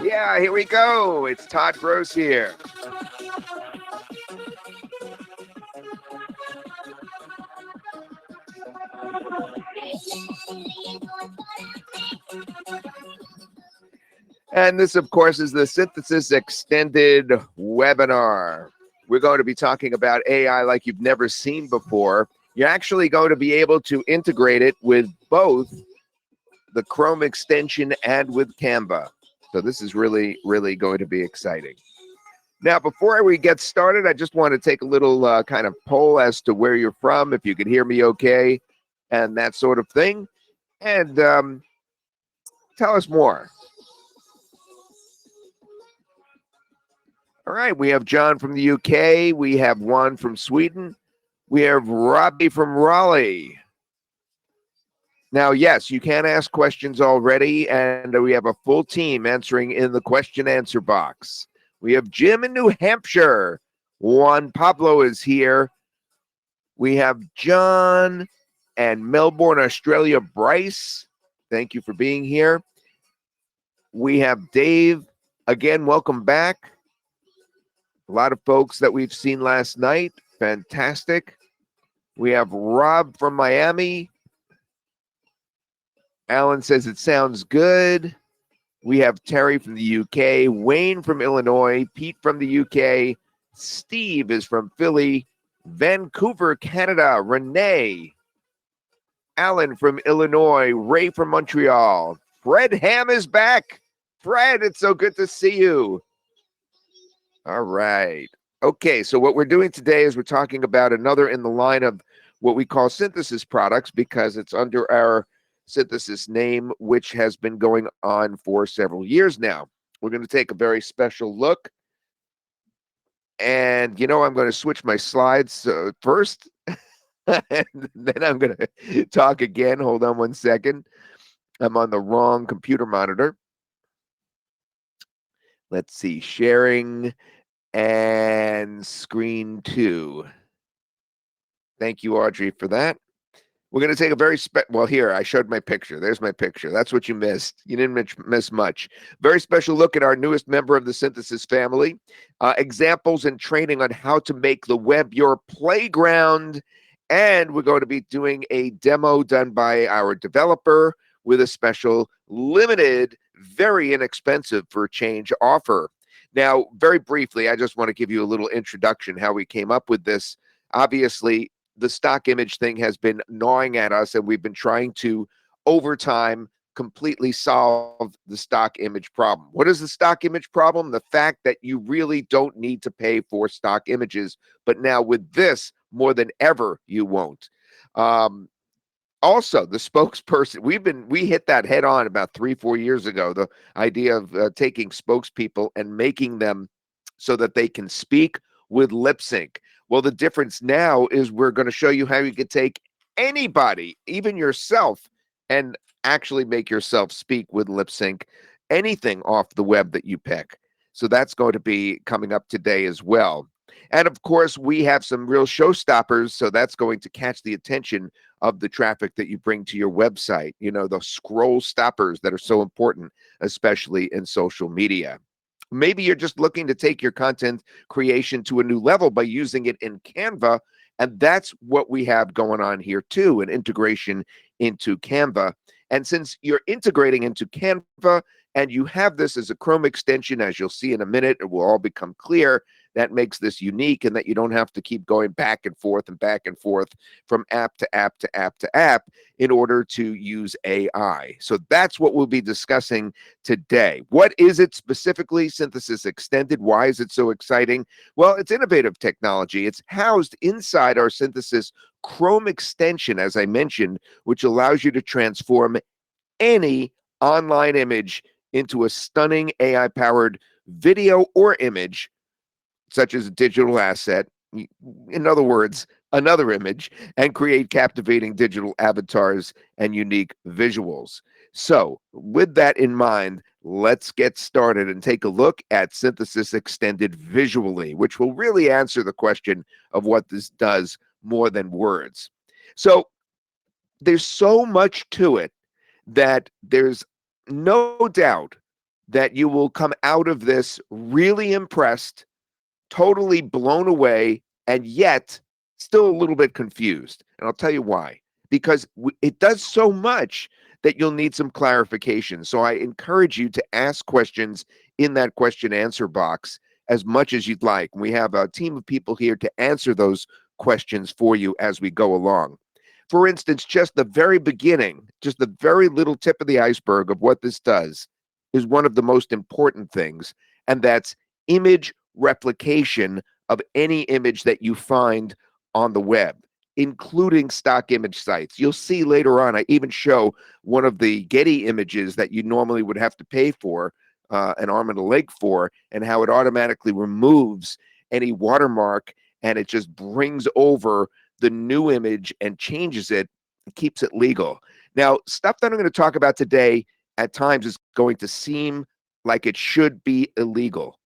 Yeah, here we go. It's Todd Gross here. And this, of course, is the Synthesys Extended webinar. We're going to be talking about AI like you've never seen before. You're actually going to be able to integrate it with both the Chrome extension and with Canva. So this is really, really going to be exciting. Now, before we get started, I just want to take a little kind of poll as to where you're from, if you can hear me okay, and that sort of thing. And tell us more. All right, we have John from the UK. We have Juan from Sweden. We have Robbie from Raleigh. Now, yes, you can ask questions already, and we have a full team answering in the question answer box. We have Jim in New Hampshire. Juan Pablo is here. We have John and Melbourne, Australia, Bryce. Thank you for being here. We have Dave. Again, welcome back. A lot of folks that we've seen last night. Fantastic. We have Rob from Miami. Alan says it sounds good. We have Terry from the UK, Wayne from Illinois, Pete from the UK, Steve is from Philly, Vancouver, Canada, Renee, Alan from Illinois, Ray from Montreal, Fred Ham is back. Fred, it's so good to see you. All right. Okay, so what we're doing today is we're talking about another in the line of what we call Synthesys products because it's under our Synthesys name, which has been going on for several years now. We're going to take a very special look. And, you know, I'm going to switch my slides first, and then I'm going to talk again. Hold on one second. I'm on the wrong computer monitor. Let's see, sharing and screen 2. Thank you, Audrey, for that. We're going to take a very well, here, I showed my picture. There's my picture. That's what you missed. You didn't miss much. Very special look at our newest member of the Synthesys family. Examples and training on how to make the web your playground. And we're going to be doing a demo done by our developer with a special limited, very inexpensive for change offer. Now, very briefly, I just want to give you a little introduction how we came up with this. Obviously, the stock image thing has been gnawing at us, and we've been trying to, over time, completely solve the stock image problem. What is the stock image problem? The fact that you really don't need to pay for stock images, but now with this, more than ever, you won't. Also, the spokesperson, we hit that head on about 3-4 years ago, the idea of taking spokespeople and making them so that they can speak with lip sync. Well, the difference now is we're going to show you how you could take anybody, even yourself, and actually make yourself speak with lip sync, anything off the web that you pick. So that's going to be coming up today as well. And of course, we have some real showstoppers, so that's going to catch the attention of the traffic that you bring to your website. You know, the scroll stoppers that are so important, especially in social media. Maybe you're just looking to take your content creation to a new level by using it in Canva, and that's what we have going on here too, an integration into Canva. And since you're integrating into Canva and you have this as a Chrome extension, as you'll see in a minute, it will all become clear. That makes this unique, and that you don't have to keep going back and forth from app to app to app to app in order to use AI. So that's what we'll be discussing today. What is it specifically, Synthesys Extended? Why is it so exciting? Well, it's innovative technology. It's housed inside our Synthesys Chrome extension, as I mentioned, which allows you to transform any online image into a stunning AI-powered video or image, such as a digital asset, in other words, another image, and create captivating digital avatars and unique visuals. So with that in mind, let's get started and take a look at Synthesys Extended visually, which will really answer the question of what this does more than words. So there's so much to it that there's no doubt that you will come out of this really impressed, totally blown away, and yet still a little bit confused. And I'll tell you why. Because it does so much that you'll need some clarification. So I encourage you to ask questions in that question answer box as much as you'd like. We have a team of people here to answer those questions for you as we go along. For instance, just the very beginning, just the very little tip of the iceberg of what this does is one of the most important things, and that's image replication of any image that you find on the web, including stock image sites. You'll see later on, I even show one of the Getty images that you normally would have to pay for an arm and a leg for, and how it automatically removes any watermark and it just brings over the new image and changes it, keeps it legal. Now, stuff that I'm going to talk about today at times is going to seem like it should be illegal.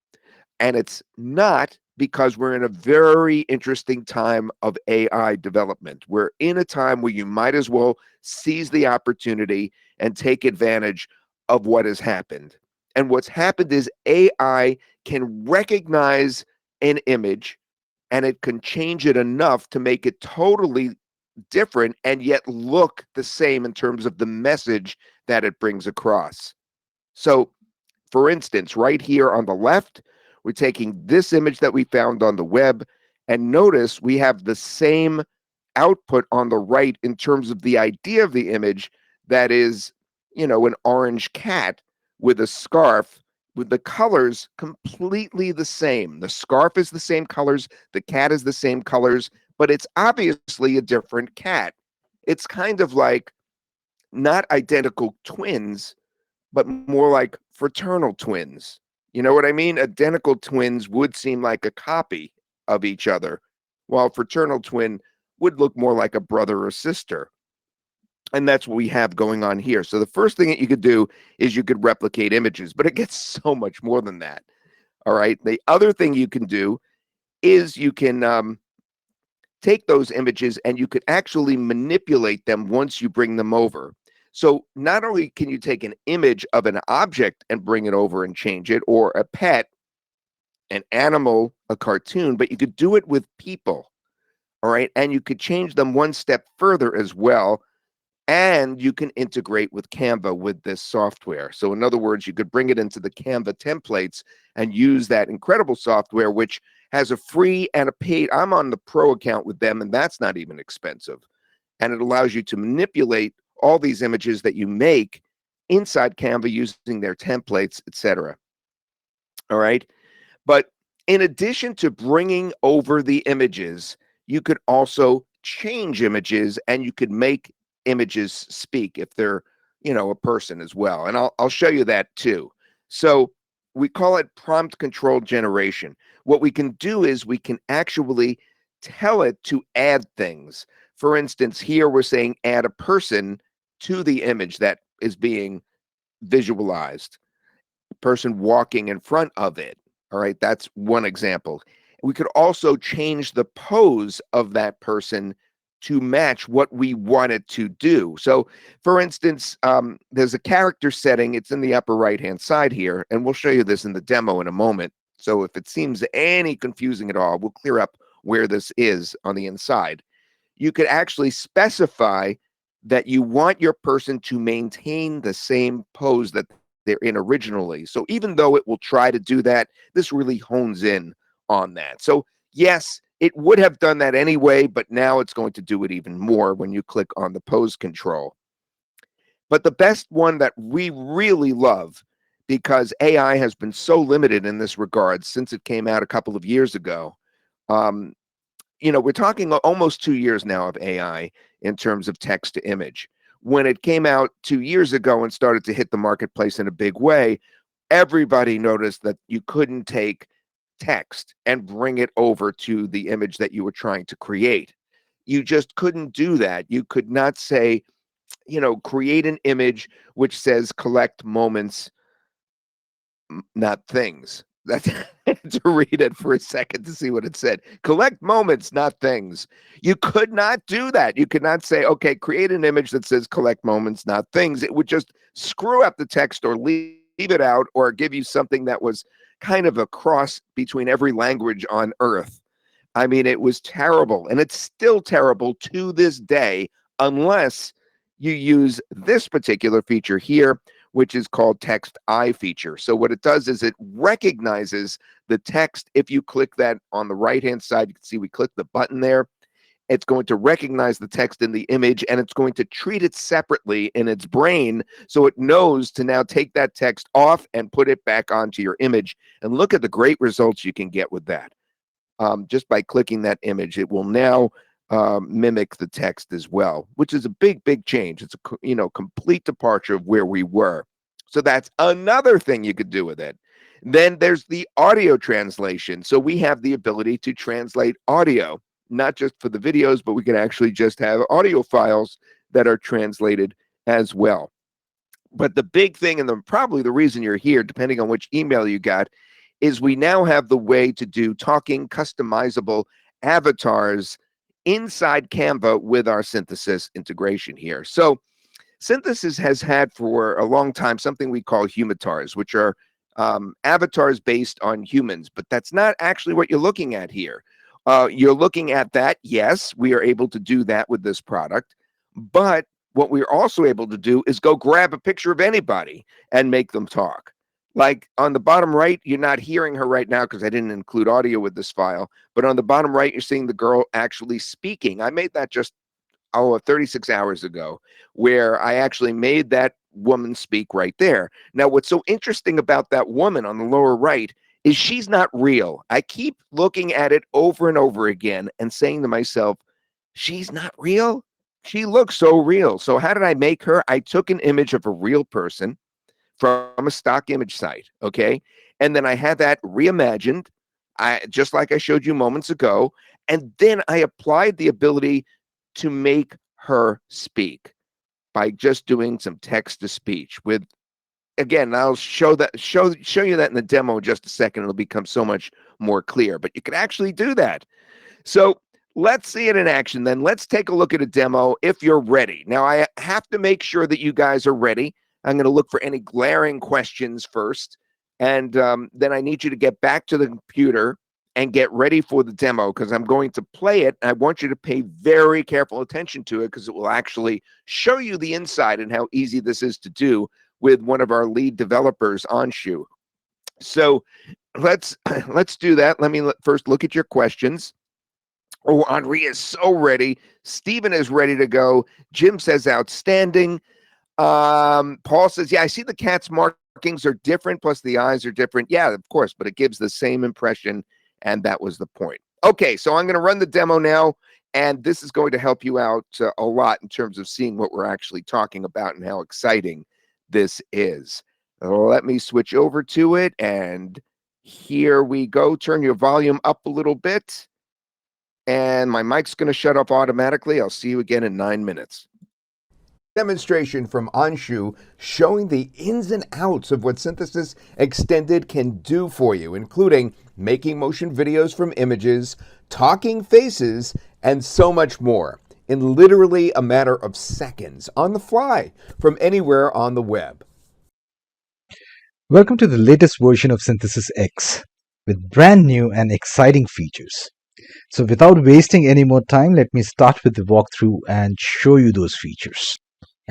And it's not, because we're in a very interesting time of AI development. We're in a time where you might as well seize the opportunity and take advantage of what has happened. And what's happened is AI can recognize an image and it can change it enough to make it totally different and yet look the same in terms of the message that it brings across. So, for instance, right here on the left, we're taking this image that we found on the web, and notice we have the same output on the right in terms of the idea of the image, that is, an orange cat with a scarf, with the colors completely the same. The scarf is the same colors, the cat is the same colors, but it's obviously a different cat. It's kind of like not identical twins, but more like fraternal twins. You know what I mean? Identical twins would seem like a copy of each other, while fraternal twin would look more like a brother or sister. And that's what we have going on here. So the first thing that you could do is you could replicate images, but it gets so much more than that. All right. The other thing you can do is you can take those images and you could actually manipulate them once you bring them over. So not only can you take an image of an object and bring it over and change it, or a pet, an animal, a cartoon, but you could do it with people. All right. And you could change them one step further as well. And you can integrate with Canva with this software. So in other words, you could bring it into the Canva templates and use that incredible software, which has a free and a paid. I'm on the pro account with them, and that's not even expensive. And it allows you to manipulate all these images that you make inside Canva using their templates, etc. All right. But in addition to bringing over the images, you could also change images, and you could make images speak if they're, a person as well. And I'll show you that too. So we call it prompt control generation. What we can do is we can actually tell it to add things. For instance, here we're saying add a person to the image that is being visualized, a person walking in front of it. All right, that's one example. We could also change the pose of that person to match what we want it to do. So, for instance, there's a character setting. It's in the upper right-hand side here, and we'll show you this in the demo in a moment. So if it seems any confusing at all, we'll clear up where this is on the inside. You could actually specify that you want your person to maintain the same pose that they're in originally. So even though it will try to do that, this really hones in on that. So yes, it would have done that anyway, but now it's going to do it even more when you click on the pose control. But the best one that we really love, because AI has been so limited in this regard since it came out a couple of years ago. We're talking almost 2 years now of AI in terms of text to image. When it came out 2 years ago and started to hit the marketplace in a big way, everybody noticed that you couldn't take text and bring it over to the image that you were trying to create. You just couldn't do that. You could not say, create an image which says collect moments, not things. That's to read it for a second to see what it said. Collect moments, not things. You could not do that. You could not say, okay, create an image that says collect moments, not things. It would just screw up the text or leave it out or give you something that was kind of a cross between every language on earth. I mean, it was terrible, and it's still terrible to this day, unless you use this particular feature here, which is called Text Eye feature. So what it does is it recognizes the text. If you click that on the right-hand side, you can see we click the button there. It's going to recognize the text in the image, and it's going to treat it separately in its brain, so it knows to now take that text off and put it back onto your image. And look at the great results you can get with that. Just by clicking that image, it will now mimic the text as well, which is a big change. It's a complete departure of where we were. So that's another thing you could do with it. Then there's the audio translation. So we have the ability to translate audio, not just for the videos, but we can actually just have audio files that are translated as well. But the big thing, and probably the reason you're here, depending on which email you got, is we now have the way to do talking customizable avatars inside Canva with our Synthesys integration here. So Synthesys has had for a long time something we call humatars, which are avatars based on humans, but that's not actually what you're looking at here. You're looking at that. Yes, we are able to do that with this product, but what we're also able to do is go grab a picture of anybody and make them talk. Like on the bottom right, you're not hearing her right now because I didn't include audio with this file, but on the bottom right, you're seeing the girl actually speaking. I made that just 36 hours ago, where I actually made that woman speak right there. Now, what's so interesting about that woman on the lower right is she's not real. I keep looking at it over and over again and saying to myself, she's not real. She looks so real. So how did I make her? I took an image of a real person from a stock image site, okay? And then I had that reimagined, just like I showed you moments ago, and then I applied the ability to make her speak by just doing some text to speech with, again, I'll show you that in the demo in just a second. It'll become so much more clear, but you can actually do that. So let's see it in action then. Let's take a look at a demo if you're ready. Now I have to make sure that you guys are ready. I'm going to look for any glaring questions first, and then I need you to get back to the computer and get ready for the demo, because I'm going to play it. I want you to pay very careful attention to it, because it will actually show you the inside and how easy this is to do with one of our lead developers on Shoe. So let's do that. Let me first look at your questions. Oh, Henri is so ready. Stephen is ready to go. Jim says outstanding. Paul says, yeah, I see the cat's markings are different, plus the eyes are different. Yeah, of course, but it gives the same impression, and that was the point. Okay, so I'm going to run the demo now, and this is going to help you out a lot in terms of seeing what we're actually talking about and how exciting this is. Let me switch over to it, and here we go. Turn your volume up a little bit, and my mic's going to shut off automatically. I'll see you again in 9 minutes. Demonstration from Anshu showing the ins and outs of what Synthesys Extended can do for you, including making motion videos from images, talking faces, and so much more in literally a matter of seconds on the fly from anywhere on the web. Welcome to the latest version of Synthesys X with brand new and exciting features. So without wasting any more time, let me start with the walkthrough and show you those features.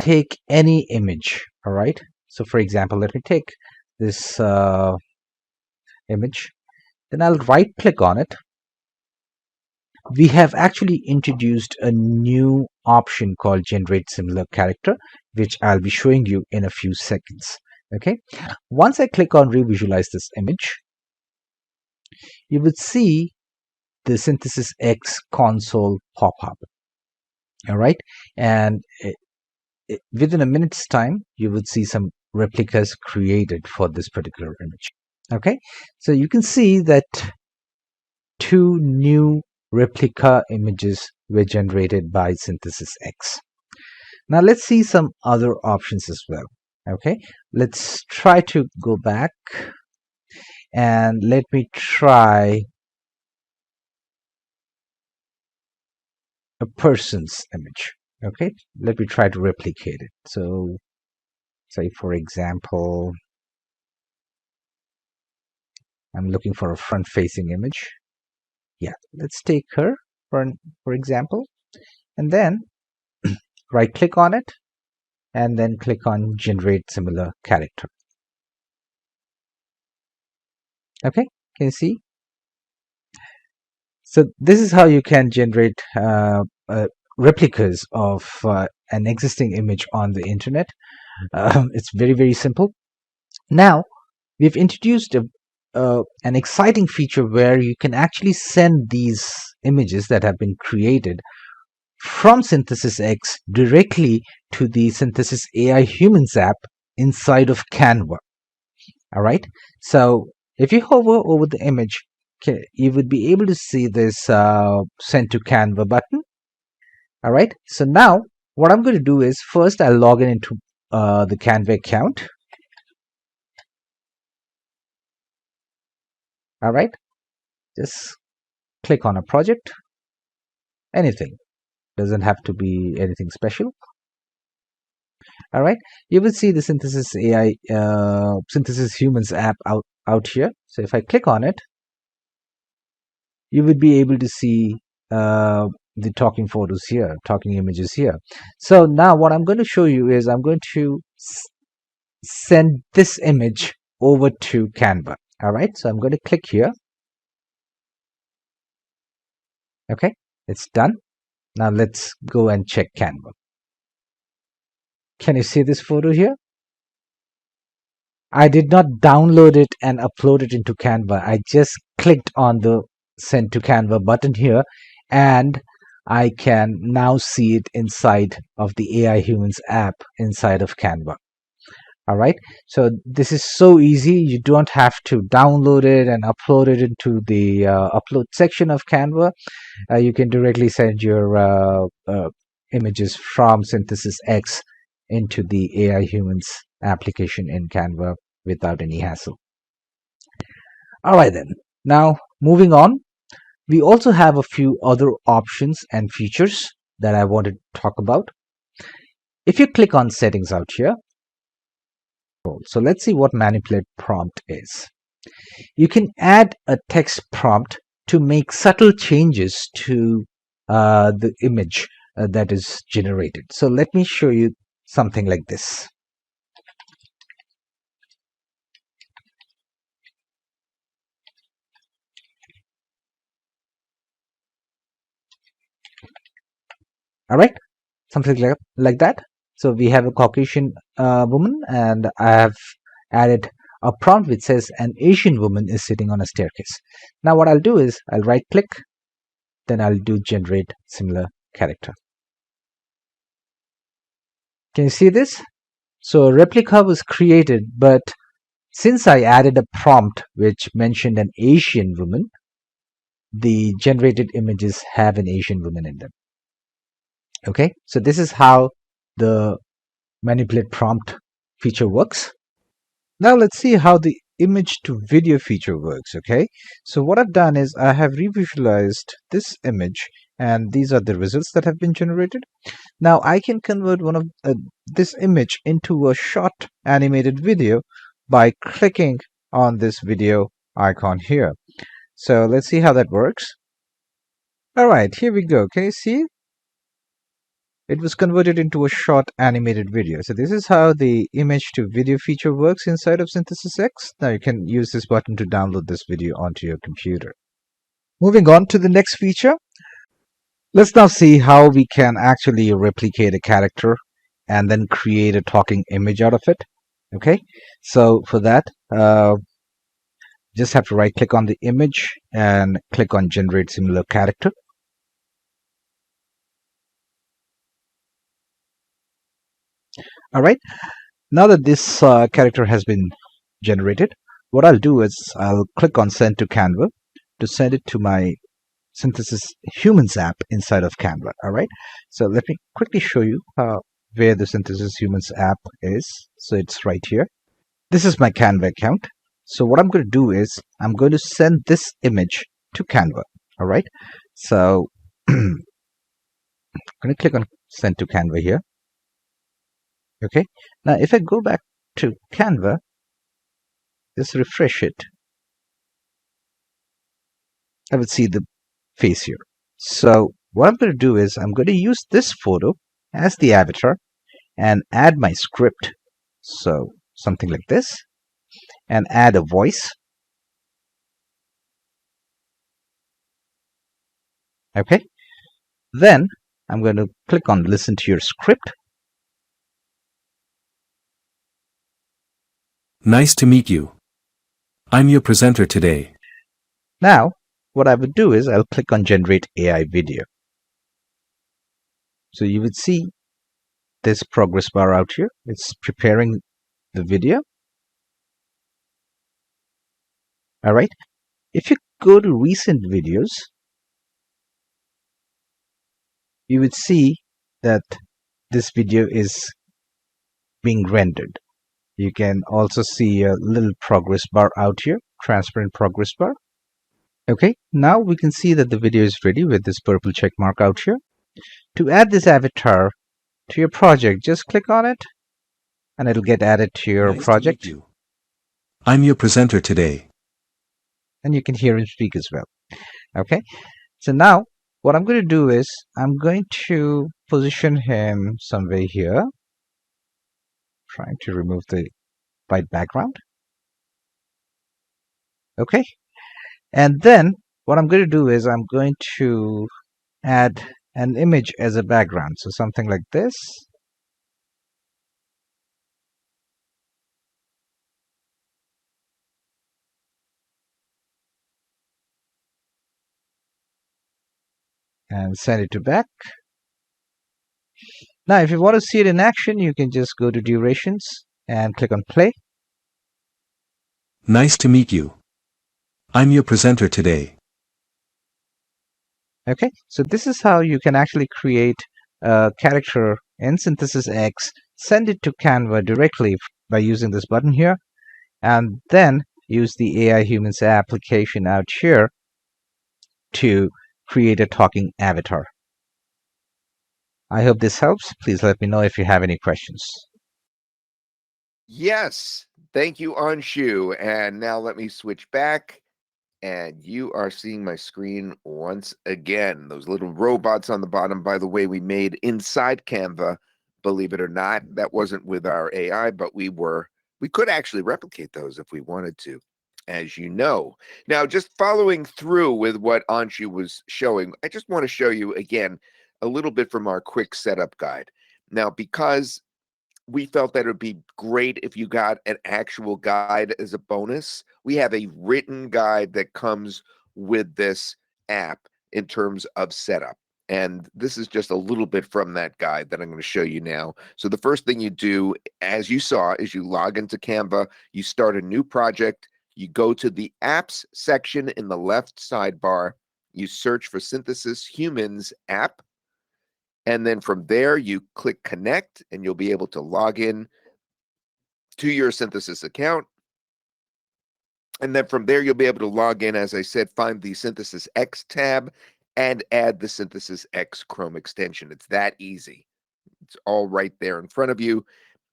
Take any image, all right? So for example, let me take this image, then I'll right click on it. We have actually introduced a new option called Generate Similar Character, which I'll be showing you in a few seconds. Okay, once I click on Revisualize this image, you would see the Synthesys X console pop up. All right, and within a minute's time, you would see some replicas created for this particular image. Okay, so you can see that 2 new replica images were generated by Synthesys X. Now let's see some other options as well. Okay, let's try to go back and let me try a person's image. Okay, let me try to replicate it. So say for example, I'm looking for a front-facing image. Yeah, let's take her for example, and then right click on it and then click on generate similar character. Okay, can you see? So this is how you can generate replicas of an existing image on the internet. It's very simple. Now we've introduced an exciting feature where you can actually send these images that have been created from Synthesys X directly to the Synthesys AI Humans app inside of Canva. All right. So if you hover over the image, you would be able to see this send to Canva button. All right. So now what I'm going to do is first I'll log in into the Canva account. All right. Just click on a project, anything. Doesn't have to be anything special. All right. You will see the Synthesys AI, Synthesys Humans app out here. So if I click on it, you would be able to see the talking photos here, talking images here. So now what I'm going to show you is I'm going to send this image over to Canva. All right, so I'm going to click here. Okay, it's done. Now let's go and check Canva. Can you see this photo here? I did not download it and upload it into Canva. I just clicked on the send to Canva button here, and I can now see it inside of the AI Humans app inside of Canva. All right, so this is so easy. You don't have to download it and upload it into the upload section of Canva. You can directly send your images from Synthesys X into the AI Humans application in Canva without any hassle. All right then, now moving on, we also have a few other options and features that I wanted to talk about. If you click on settings out here, so let's see what manipulate prompt is. You can add a text prompt to make subtle changes to the image that is generated. So let me show you something like this. All right, something like that. So we have a Caucasian woman, and I have added a prompt which says an Asian woman is sitting on a staircase. Now what I'll do is I'll right click, then I'll do generate similar character. Can you see this? So a replica was created, but since I added a prompt which mentioned an Asian woman, the generated images have an Asian woman in them. Okay, so this is how the manipulate prompt feature works. Now let's see how the image to video feature works. Okay, so what I've done is I have revisualized this image, and these are the results that have been generated. Now I can convert one of this image into a short animated video by clicking on this video icon here. So let's see how that works. All right, here we go. Can you see? It was converted into a short animated video. So this is how the image to video feature works inside of Synthesys X. Now you can use this button to download this video onto your computer. Moving on to the next feature. Let's now see how we can actually replicate a character and then create a talking image out of it. Okay, so for that, just have to right click on the image and click on generate similar character. All right, now that this character has been generated, what I'll do is I'll click on send to Canva to send it to my Synthesys Humans app inside of Canva. All right, so let me quickly show you where the Synthesys Humans app is. So it's right here. This is my Canva account. So what I'm going to do is I'm going to send this image to Canva. All right, so I'm going to click on send to Canva here. Okay, now if I go back to Canva, just refresh it. I would see the face here. So what I'm going to do is I'm going to use this photo as the avatar and add my script. So something like this, and add a voice. Okay. Then I'm going to click on listen to your script. Nice to meet you. I'm your presenter today. Now, what I would do is I'll click on generate AI video. So you would see this progress bar out here. It's preparing the video. All right. If you go to recent videos, you would see that this video is being rendered. You can also see a little progress bar out here, transparent progress bar. Okay, now we can see that the video is ready with this purple check mark out here. To add this avatar to your project, just click on it and it'll get added to your Nice project. to meet you. I'm your presenter today. And you can hear him speak as well. Okay, so now what I'm going to do is I'm going to position him somewhere here, trying to remove the white background. Okay, and then what I'm going to do is I'm going to add an image as a background, so something like this. And send it to back. Now if you want to see it in action, you can just go to durations and click on play. Nice to meet you. I'm your presenter today. Okay, so this is how you can actually create a character in Synthesys X, send it to Canva directly by using this button here, and then use the AI Humans application out here to create a talking avatar. I hope this helps. Please let me know if you have any questions. Yes. Thank you, Anshu. And now let me switch back. And you are seeing my screen once again. Those little robots on the bottom, by the way, we made inside Canva. Believe it or not, that wasn't with our AI, but we could actually replicate those if we wanted to, as you know. Now, just following through with what Anshu was showing, I just want to show you again a little bit from our quick setup guide. Now, because we felt that it would be great if you got an actual guide as a bonus. We have a written guide that comes with this app in terms of setup. And this is just a little bit from that guide that I'm going to show you now. So the first thing you do, as you saw, is you log into Canva, you start a new project, you go to the apps section in the left sidebar, you search for Synthesys Humans app, and then from there, you click connect and you'll be able to log in to your Synthesys account. And then from there, you'll be able to log in, as I said, find the Synthesys X tab and add the Synthesys X Chrome extension. It's that easy. It's all right there in front of you.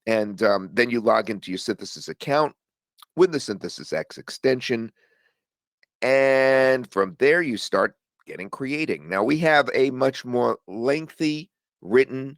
And then you log into your Synthesys account with the Synthesys X extension. And from there, you start getting creating. Now, we have a much more lengthy written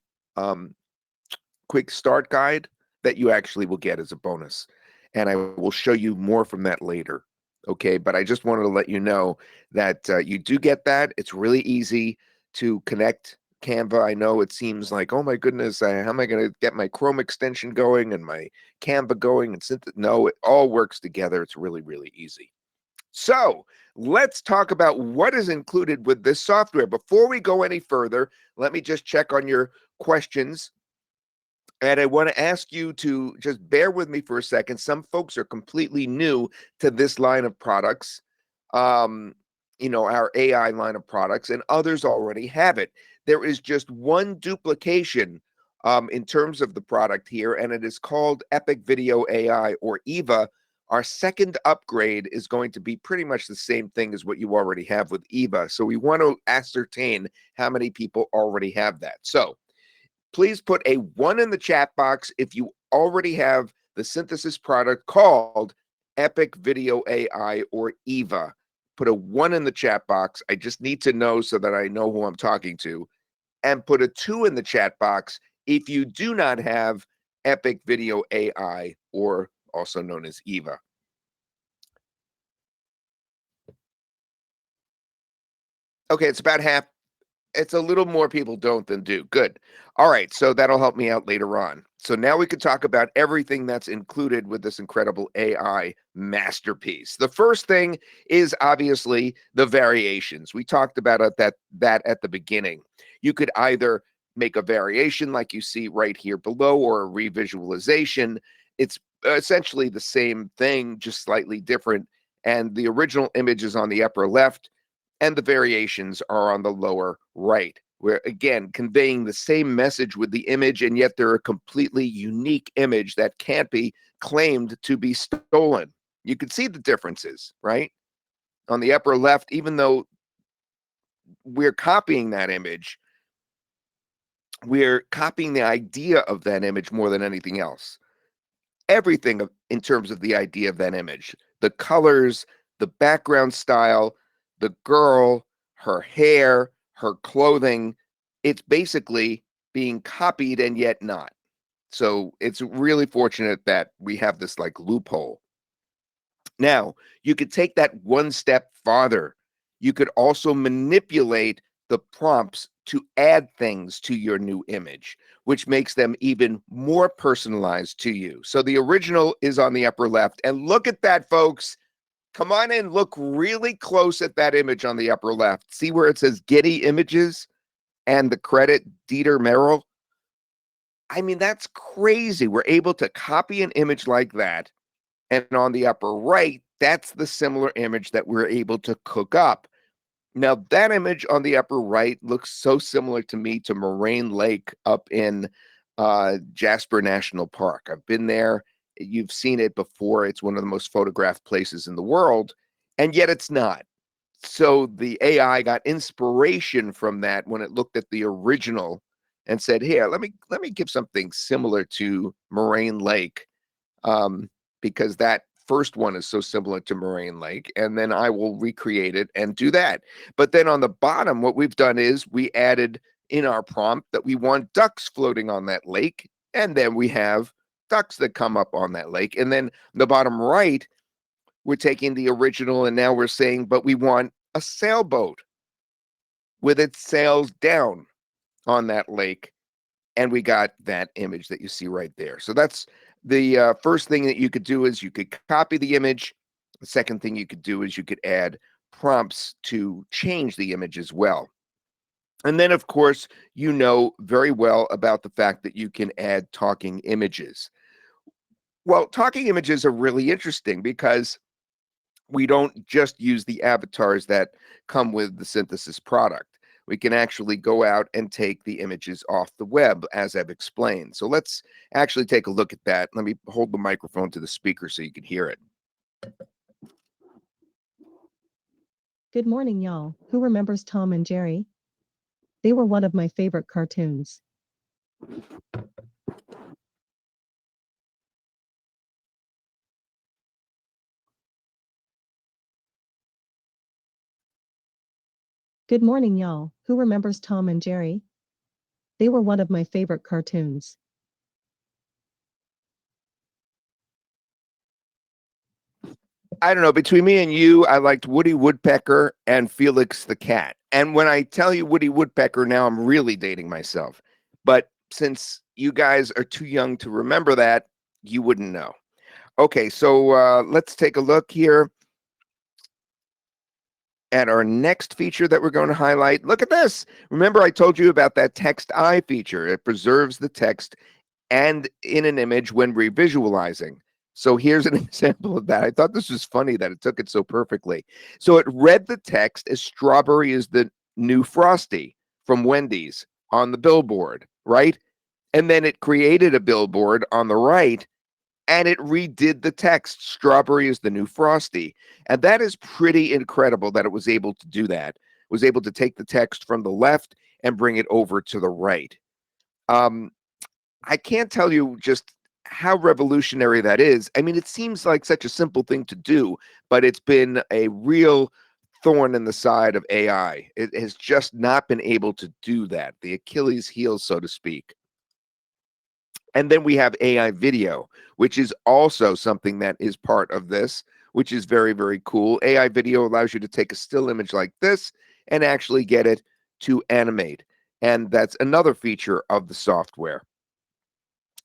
quick start guide that you actually will get as a bonus. And I will show you more from that later. Okay, but I just wanted to let you know that you do get that. It's really easy to connect Canva. I know it seems like, oh my goodness, how am I going to get my Chrome extension going and my Canva going? And no, it all works together. It's really, really easy. So let's talk about what is included with this software. Before we go any further, let me just check on your questions. And I want to ask you to just bear with me for a second. Some folks are completely new to this line of products, our AI line of products, and others already have it. There is just one duplication in terms of the product here, and it is called Epic Video AI, or EVA. Our second upgrade is going to be pretty much the same thing as what you already have with EVA. So we want to ascertain how many people already have that. So please put a 1 in the chat box if you already have the Synthesys product called Epic Video AI, or EVA. put a 1 in the chat box. I just need to know so that I know who I'm talking to. And put a 2 in the chat box if you do not have Epic Video AI, or also known as EVA. Okay, it's about half. It's a little more people don't than do. Good. All right, so that'll help me out later on. So now we can talk about everything that's included with this incredible AI masterpiece. The first thing is obviously the variations. We talked about that at the beginning. You could either make a variation like you see right here below, or a revisualization. It's essentially the same thing, just slightly different. And the original image is on the upper left, and the variations are on the lower right. We're again conveying the same message with the image, and yet they're a completely unique image that can't be claimed to be stolen. You can see the differences, right? On the upper left, even though we're copying that image, we're copying the idea of that image more than anything else. Everything in terms of the idea of that image, the colors, the background style, the girl, her hair, her clothing, it's basically being copied and yet not. So it's really fortunate that we have this like loophole. Now, you could take that one step farther. You could also manipulate the prompts to add things to your new image, which makes them even more personalized to you. So the original is on the upper left, and look at that, folks. Come on in, look really close at that image on the upper left. See where it says Getty Images and the credit Dieter Merrill? I mean, that's crazy. We're able to copy an image like that. And on the upper right, that's the similar image that we're able to cook up. Now, that image on the upper right looks so similar to me to Moraine Lake up in Jasper National Park. I've been there. You've seen it before. It's one of the most photographed places in the world, and yet it's not. So the AI got inspiration from that when it looked at the original and said, "Here, let me give something similar to Moraine Lake, because that first one is so similar to Moraine Lake, and then I will recreate it and do that." But then on the bottom, what we've done is we added in our prompt that we want ducks floating on that lake, and then we have ducks that come up on that lake. And then the bottom right, we're taking the original and now we're saying, but we want a sailboat with its sails down on that lake. And we got that image that you see right there. So that's the first thing that you could do is you could copy the image. The second thing you could do is you could add prompts to change the image as well. And then, of course, you know very well about the fact that you can add talking images. Well, talking images are really interesting because we don't just use the avatars that come with the Synthesys product. We can actually go out and take the images off the web, as I've explained. So let's actually take a look at that. Let me hold the microphone to the speaker so you can hear it. Good morning, y'all. Who remembers Tom and Jerry? They were one of my favorite cartoons. Good morning, y'all. Who remembers Tom and Jerry? They were one of my favorite cartoons. I don't know, between me and you, I liked Woody Woodpecker and Felix the Cat. And when I tell you Woody Woodpecker now, I'm really dating myself. But since you guys are too young to remember that, you wouldn't know. Okay, so let's take a look here at our next feature that we're going to highlight. Look at this. Remember I told you about that text eye feature. It preserves the text and in an image when revisualizing. So here's an example of that. I thought this was funny that it took it so perfectly. So it read the text as strawberry is the new Frosty from Wendy's on the billboard, right? And then it created a billboard on the right and it redid the text, strawberry is the new Frosty. And that is pretty incredible that it was able to do that. It was able to take the text from the left and bring it over to the right. I can't tell you just how revolutionary that is. I mean, it seems like such a simple thing to do, but it's been a real thorn in the side of AI. It has just not been able to do that, the Achilles heel, so to speak. And then we have AI video, which is also something that is part of this, which is very, very cool. AI video allows you to take a still image like this and actually get it to animate. And that's another feature of the software.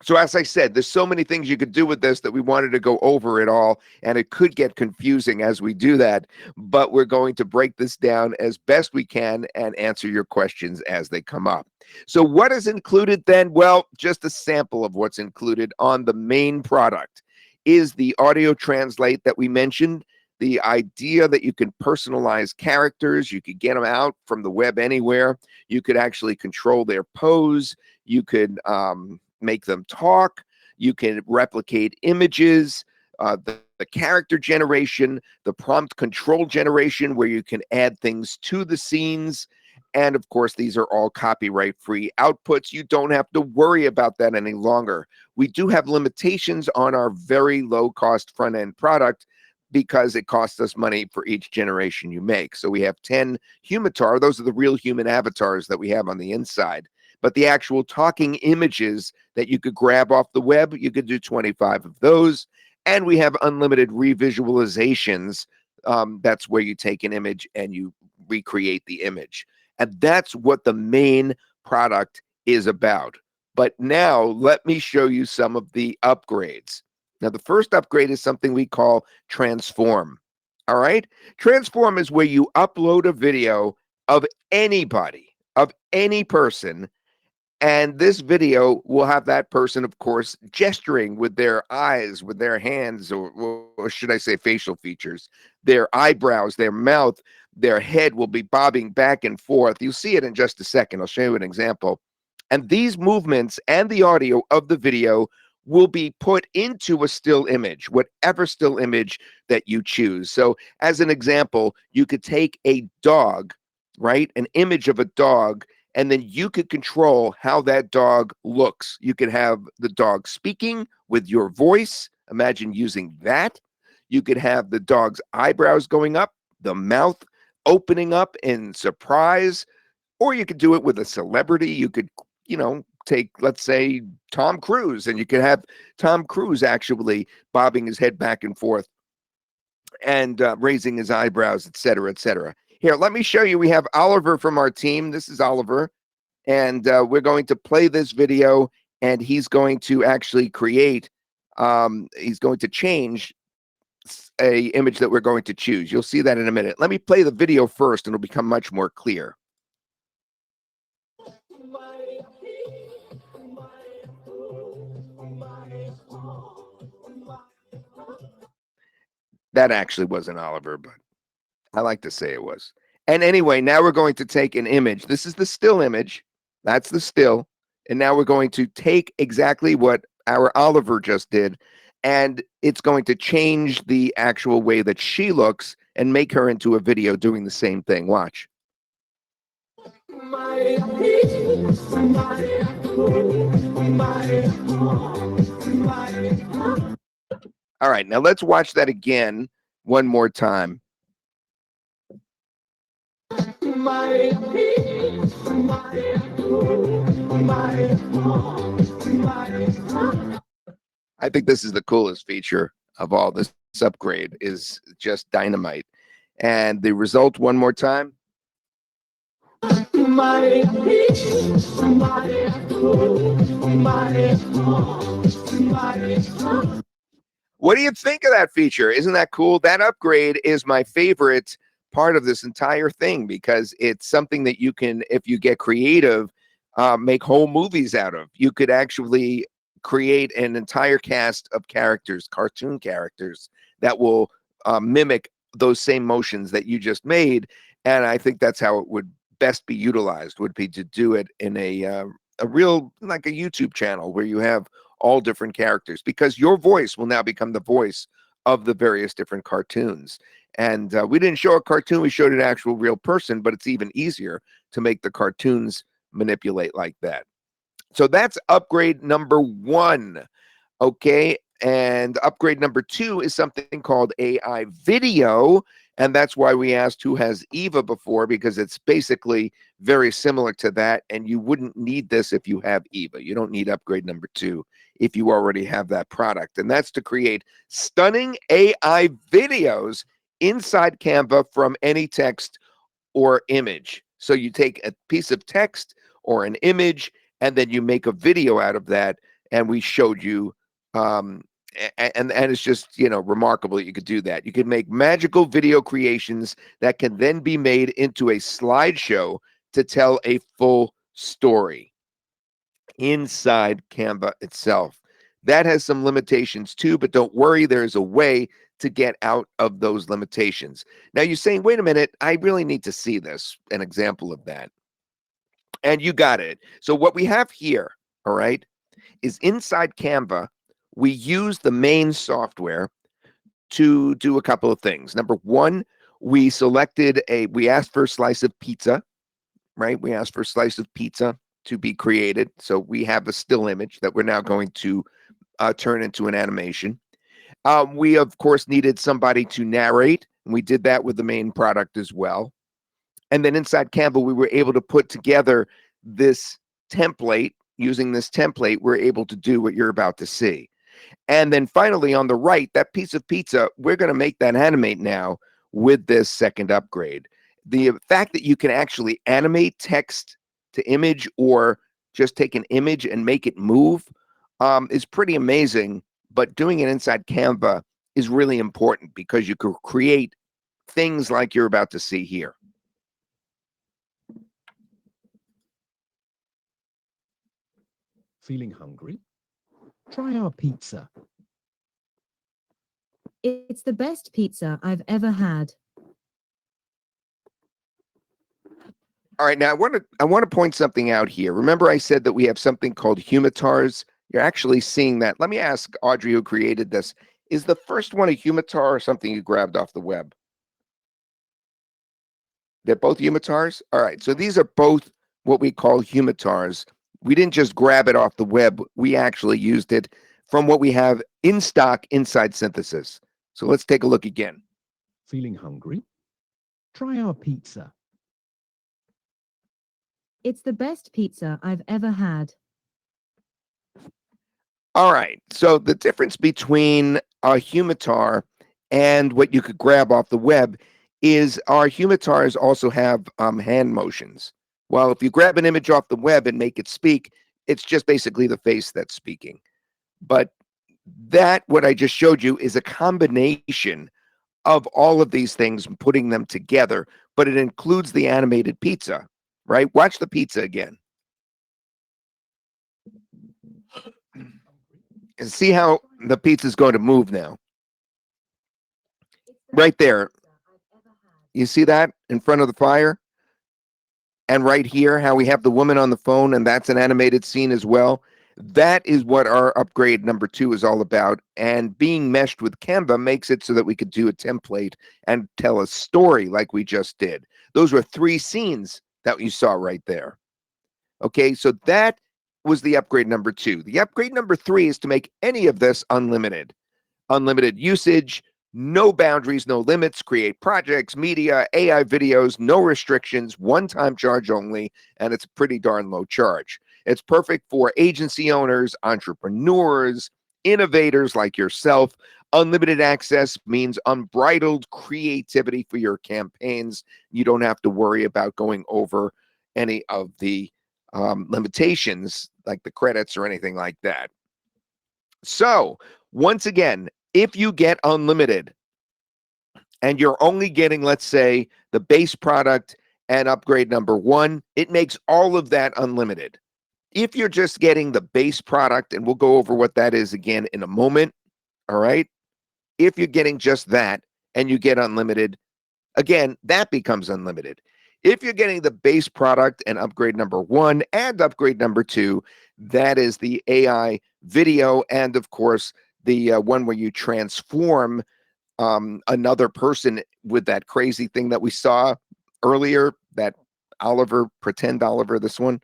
So as I said, there's so many things you could do with this that we wanted to go over it all, and it could get confusing as we do that, but we're going to break this down as best we can and answer your questions as they come up. So what is included then? Well, just a sample of what's included on the main product is the audio translate that we mentioned, the idea that you can personalize characters, you could get them out from the web anywhere, you could actually control their pose, you could make them talk, you can replicate images, the character generation, the prompt control generation where you can add things to the scenes, and of course these are all copyright free outputs. You don't have to worry about that any longer. We do have limitations on our very low cost front end product because it costs us money for each generation you make. So we have 10 Humitar, those are the real human avatars that we have on the inside. But the actual talking images that you could grab off the web, you could do 25 of those. And we have unlimited revisualizations. That's where you take an image and you recreate the image. And that's what the main product is about. But now let me show you some of the upgrades. Now, the first upgrade is something we call transform. All right. Transform is where you upload a video of anybody, of any person, and this video will have that person, of course, gesturing with their eyes, with their hands, or should I say facial features, their eyebrows, their mouth, their head will be bobbing back and forth. You'll see it in just a second. I'll show you an example. And these movements and the audio of the video will be put into a still image, whatever still image that you choose. So as an example, you could take a dog, right? An image of a dog, and then you could control how that dog looks. You could have the dog speaking with your voice. Imagine using that. You could have the dog's eyebrows going up, the mouth opening up in surprise, or you could do it with a celebrity. You could, take, let's say, Tom Cruise, and you could have Tom Cruise actually bobbing his head back and forth and raising his eyebrows, et cetera, et cetera. Here, let me show you. We have Oliver from our team. This is Oliver. And we're going to play this video, and he's going to actually create, he's going to change a image that we're going to choose. You'll see that in a minute. Let me play the video first, and it'll become much more clear. That actually wasn't Oliver, but I like to say it was. And anyway, now we're going to take an image. This is the still image. That's the still. And now we're going to take exactly what our Oliver just did, and it's going to change the actual way that she looks and make her into a video doing the same thing. Watch. All right, now let's watch that again one more time. I think this is the coolest feature of all. This upgrade is just dynamite. And the result one more time. What do you think of that feature? Isn't that cool? That upgrade is my favorite part of this entire thing because it's something that you can, if you get creative, make whole movies out of. You could actually create an entire cast of characters, cartoon characters, that will mimic those same motions that you just made. And I think that's how it would best be utilized, would be to do it in a real, like a YouTube channel where you have all different characters, because your voice will now become the voice of the various different cartoons. And we didn't show a cartoon, we showed an actual real person, but it's even easier to make the cartoons manipulate like that. So that's upgrade number 1. Okay. And upgrade number 2 is something called AI video. And that's why we asked who has Eva before, because it's basically very similar to that. And you wouldn't need this if you have Eva. You don't need upgrade number 2 if you already have that product. And that's to create stunning AI videos inside Canva from any text or image. So you take a piece of text or an image, and then you make a video out of that. And we showed you and it's just, you know, remarkable that you could do that. You could make magical video creations that can then be made into a slideshow to tell a full story inside Canva itself. That has some limitations too, but don't worry, there's a way to get out of those limitations. Now you're saying, wait a minute, I really need to see this, an example of that. And you got it. So what we have here, all right, is inside Canva, we use the main software to do a couple of things. Number one, we asked for a slice of pizza, right? We asked for a slice of pizza to be created. So we have a still image that we're now going to turn into an animation. We, of course, needed somebody to narrate, and we did that with the main product as well. And then inside Canva, we were able to put together this template. Using this template, we're able to do what you're about to see. And then finally, on the right, that piece of pizza, we're going to make that animate now with this second upgrade. The fact that you can actually animate text to image or just take an image and make it move is pretty amazing. But doing it inside Canva is really important because you can create things like you're about to see here. Feeling hungry? Try our pizza. It's the best pizza I've ever had. All right, now I want to point something out here. Remember I said that we have something called humitars? You're actually seeing that. Let me ask Audrey, who created this, is the first one a humitar or something you grabbed off the web? They're both humitars? All right, so these are both what we call humitars. We didn't just grab it off the web. We actually used it from what we have in stock inside Synthesys. So let's take a look again. Feeling hungry? Try our pizza. It's the best pizza I've ever had. All right, so the difference between a humitar and what you could grab off the web is our humitars also have hand motions. Well, if you grab an image off the web and make it speak, it's just basically the face that's speaking. But that, what I just showed you, is a combination of all of these things and putting them together, but it includes the animated pizza, right? Watch the pizza again. And see how the pizza is going to move now. Right there. You see that in front of the fire? And right here, how we have the woman on the phone, and that's an animated scene as well. That is what our upgrade number 2 is all about. And being meshed with Canva makes it so that we could do a template and tell a story like we just did. Those were 3 scenes that you saw right there. Okay, so that was the upgrade number 2. The upgrade number 3 is to make any of this unlimited. Unlimited usage, no boundaries, no limits, create projects, media, AI videos, no restrictions, one-time charge only, and it's a pretty darn low charge. It's perfect for agency owners, entrepreneurs, innovators like yourself. Unlimited access means unbridled creativity for your campaigns. You don't have to worry about going over any of the limitations like the credits or anything like that. So, once again, if you get unlimited and you're only getting, let's say, the base product and upgrade number 1, it makes all of that unlimited. If you're just getting the base product, and we'll go over what that is again in a moment, all right? If you're getting just that and you get unlimited, again, that becomes unlimited. If you're getting the base product and upgrade number 1 and upgrade number 2, that is the AI video and, of course, the one where you transform another person with that crazy thing that we saw earlier, that Oliver, pretend Oliver, this one.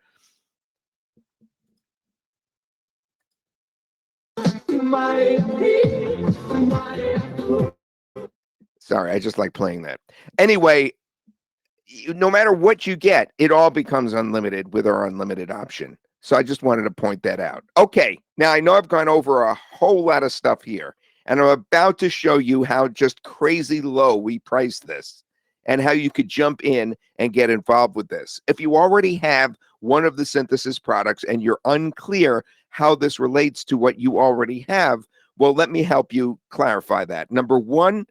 Sorry, I just like playing that. Anyway, no matter what you get, it all becomes unlimited with our unlimited option. So I just wanted to point that out. Okay, now I know I've gone over a whole lot of stuff here, and I'm about to show you how just crazy low we price this and how you could jump in and get involved with this. If you already have one of the Synthesys products and you're unclear how this relates to what you already have, well, let me help you clarify that. Number one,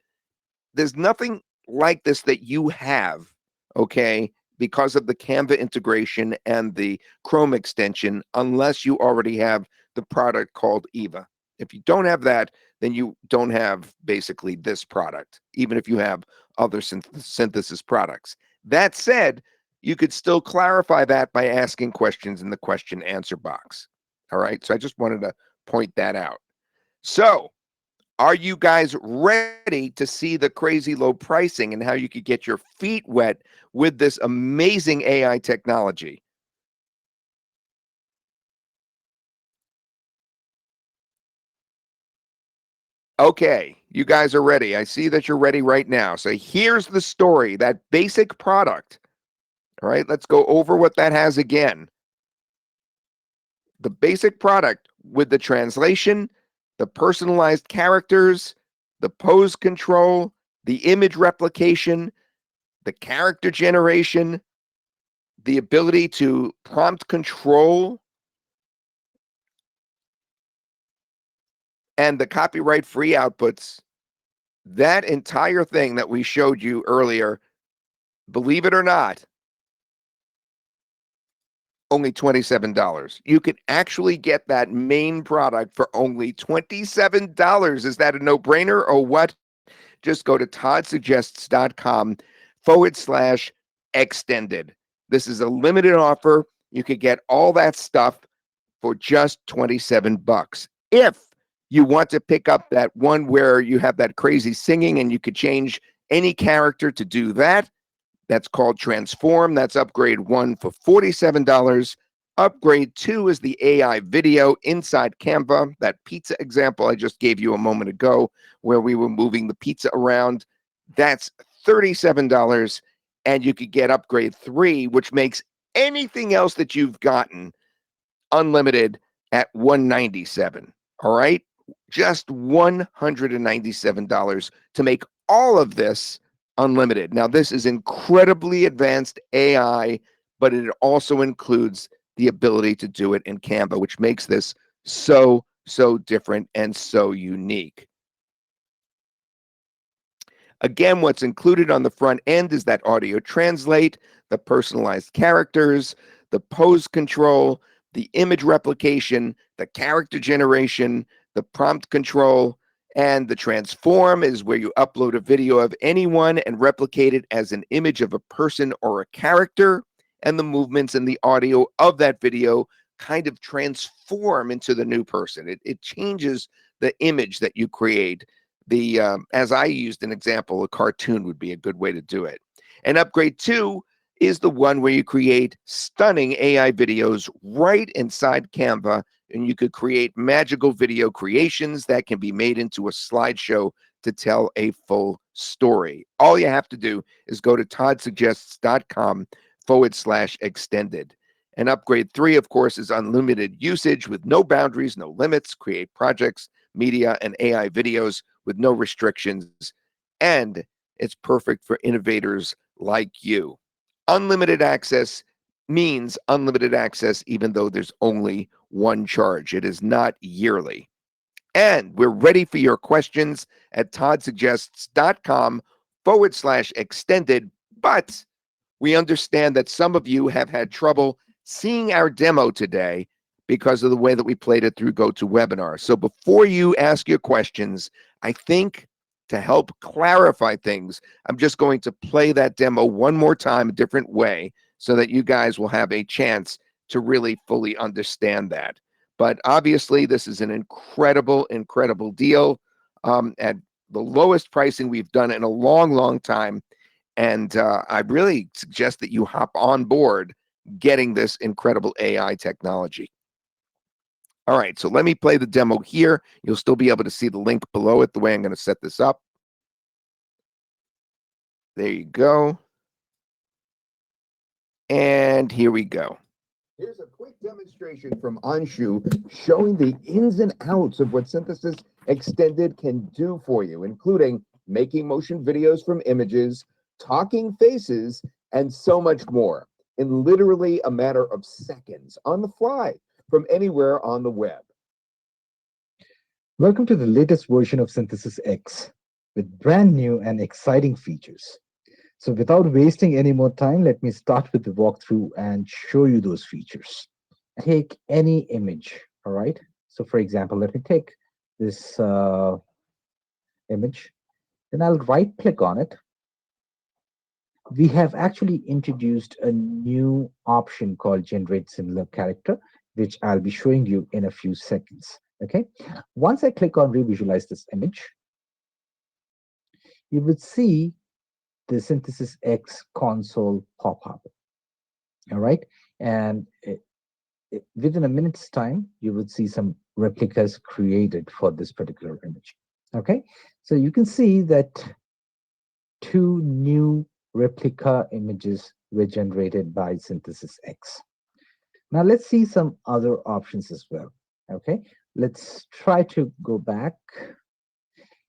there's nothing like this that you have, okay, because of the Canva integration and the Chrome extension, unless you already have the product called Eva. If you don't have that, then you don't have basically this product, even if you have other Synthesys products. That said, you could still clarify that by asking questions in the question answer box. All right, so I just wanted to point that out. So, are you guys ready to see the crazy low pricing and how you could get your feet wet with this amazing AI technology? Okay, you guys are ready. I see that you're ready right now. So here's the story, that basic product. All right, let's go over what that has again. The basic product with the translation, the personalized characters, the pose control, the image replication, the character generation, the ability to prompt control, and the copyright free outputs. That entire thing that we showed you earlier, believe it or not, only $27. You can actually get that main product for only $27. Is that a no-brainer or what? Just go to toddsuggests.com/extended. This is a limited offer. You could get all that stuff for just 27 bucks. If you want to pick up that one where you have that crazy singing and you could change any character to do that, that's called Transform. That's upgrade 1 for $47. Upgrade 2 is the AI video inside Canva, that pizza example I just gave you a moment ago, where we were moving the pizza around. That's $37. And you could get upgrade 3, which makes anything else that you've gotten unlimited at $197. All right, just $197 to make all of this unlimited. Now, this is incredibly advanced AI, but it also includes the ability to do it in Canva, which makes this so different and so unique. Again, what's included on the front end is that audio translate, the personalized characters, the pose control, the image replication, the character generation, the prompt control, and the transform is where you upload a video of anyone and replicate it as an image of a person or a character, and the movements and the audio of that video kind of transform into the new person. It changes the image that you create. The as I used an example, a cartoon would be a good way to do it. And upgrade 2 is the one where you create stunning AI videos right inside Canva, and you could create magical video creations that can be made into a slideshow to tell a full story. All you have to do is go to toddsuggests.com/extended. And upgrade 3, of course, is unlimited usage with no boundaries, no limits. Create projects, media, and AI videos with no restrictions. And it's perfect for innovators like you. Unlimited access means unlimited access, even though there's only one charge. It is not yearly. And we're ready for your questions at toddsuggests.com/extended. But we understand that some of you have had trouble seeing our demo today because of the way that we played it through GoToWebinar. So before you ask your questions, I think to help clarify things, I'm just going to play that demo one more time a different way so that you guys will have a chance to really fully understand that. But obviously, this is an incredible deal at the lowest pricing we've done in a long time. And I really suggest that you hop on board getting this incredible AI technology. All right, so let me play the demo here. You'll still be able to see the link below it the way I'm going to set this up. There you go. And here we go. Here's a quick demonstration from Anshu showing the ins and outs of what Synthesys Extended can do for you, including making motion videos from images, talking faces, and so much more in literally a matter of seconds on the fly from anywhere on the web. Welcome to the latest version of Synthesis X with brand new and exciting features. So without wasting any more time, let me start with the walkthrough and show you those features. Take any image, all right? So for example, let me take this image, then I'll right click on it. We have actually introduced a new option called Generate Similar Character, which I'll be showing you in a few seconds, okay? Once I click on Revisualize this image, you would see the Synthesis X console pop up. All right. And within a minute's time, you would see some replicas created for this particular image. Okay. So you can see that 2 new replica images were generated by Synthesis X. Now let's see some other options as well. Okay. Let's try to go back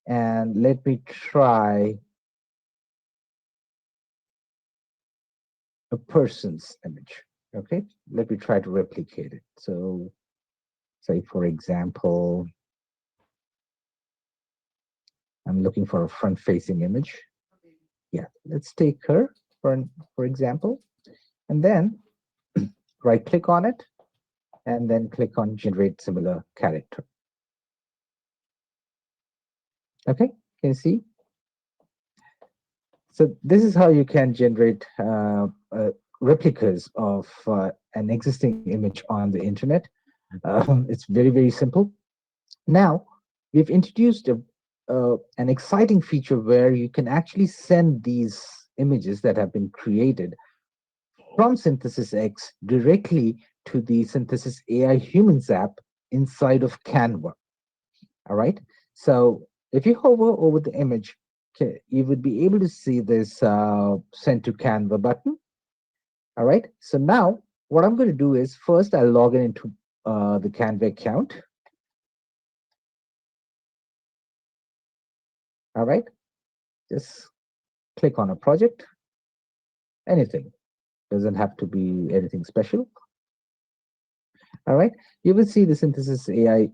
and let me try a person's image. Okay, let me try to replicate it. So say, for example, I'm looking for a front-facing image. Yeah, let's take her for example, and then right-click on it, and then click on Generate Similar Character. Okay, can you see? So this is how you can generate replicas of an existing image on the internet. It's very, very simple. Now, we've introduced an exciting feature where you can actually send these images that have been created from Synthesis X directly to the Synthesis AI Humans app inside of Canva. All right. So if you hover over the image, you would be able to see this Send to Canva button. All right. So now what I'm going to do is first I'll log in into the Canva account. All right. Just click on a project, anything. Doesn't have to be anything special. All right. You will see the Synthesis AI,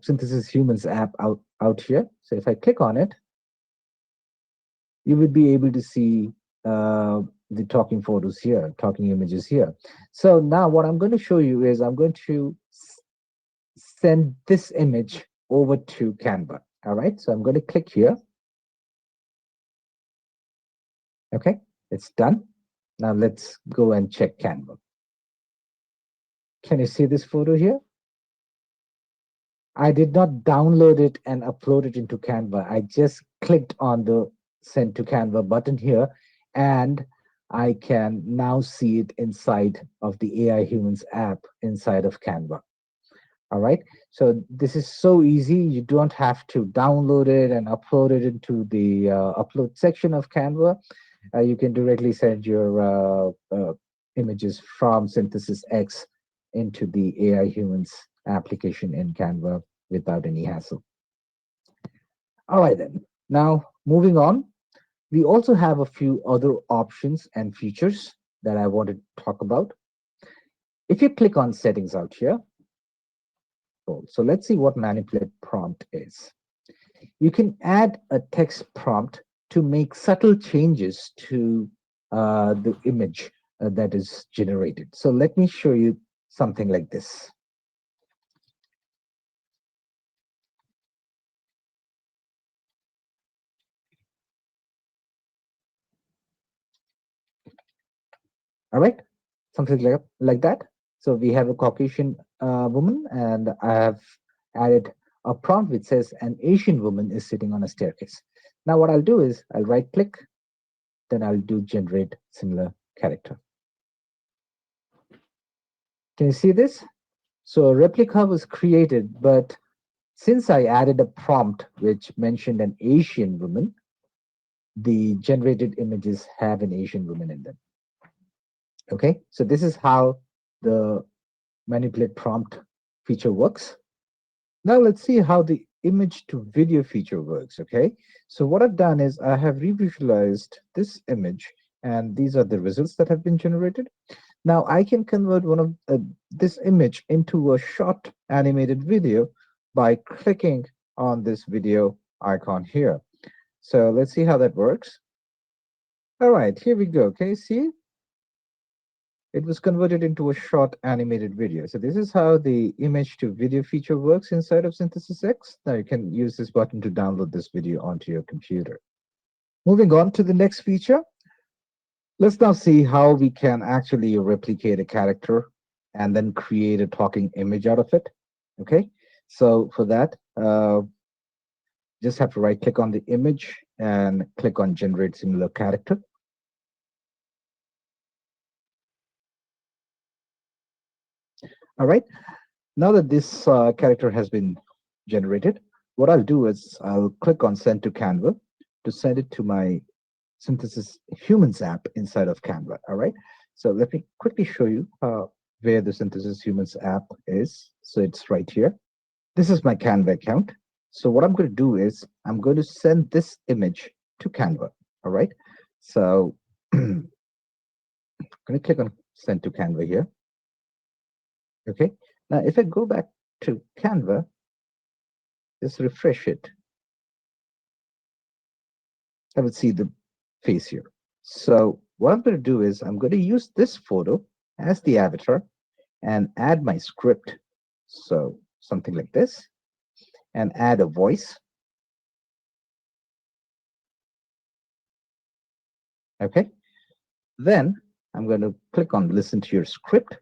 Synthesis Humans app out here. So if I click on it, you would be able to see the talking photos here, talking images here. So now what I'm going to show you is I'm going to send this image over to Canva. All right, so I'm going to click here. Okay, it's done. Now let's go and check Canva. Can you see this photo here? I did not download it and upload it into Canva. I just clicked on the Send to Canva button here, and I can now see it inside of the AI Humans app inside of Canva. All right, so this is so easy. You don't have to download it and upload it into the upload section of Canva. You can directly send your images from Synthesis X into the AI Humans application in Canva without any hassle. All right, then. Now, moving on, we also have a few other options and features that I want to talk about. If you click on settings out here, so let's see what manipulate prompt is. You can add a text prompt to make subtle changes to the image that is generated. So let me show you something like this. All right, something like that. So we have a Caucasian woman, and I have added a prompt which says an Asian woman is sitting on a staircase. Now what I'll do is I'll right click, then I'll do generate similar character. Can you see this? So a replica was created, but since I added a prompt which mentioned an Asian woman, the generated images have an Asian woman in them. Okay, so this is how the manipulate prompt feature works. Now let's see how the image to video feature works. Okay, so what I've done is I have revisualized this image, and these are the results that have been generated. Now I can convert one of this image into a short animated video by clicking on this video icon here. So let's see how that works. All right, here we go. Okay, see, it was converted into a short animated video. So this is how the image to video feature works inside of Synthesys X. Now you can use this button to download this video onto your computer. Moving on to the next feature. Let's now see how we can actually replicate a character and then create a talking image out of it. Okay, so for that, just have to right click on the image and click on generate similar character. All right, now that this character has been generated, what I'll do is I'll click on send to Canva to send it to my Synthesys Humans app inside of Canva. All right, so let me quickly show you where the Synthesys Humans app is. So it's right here. This is my Canva account. So what I'm going to do is I'm going to send this image to Canva. All right, so I'm going to click on send to Canva here. Okay, now if I go back to Canva, just refresh it, I would see the face here. So what I'm going to do is I'm going to use this photo as the avatar and add my script. So something like this, and add a voice. Okay, then I'm going to click on listen to your script.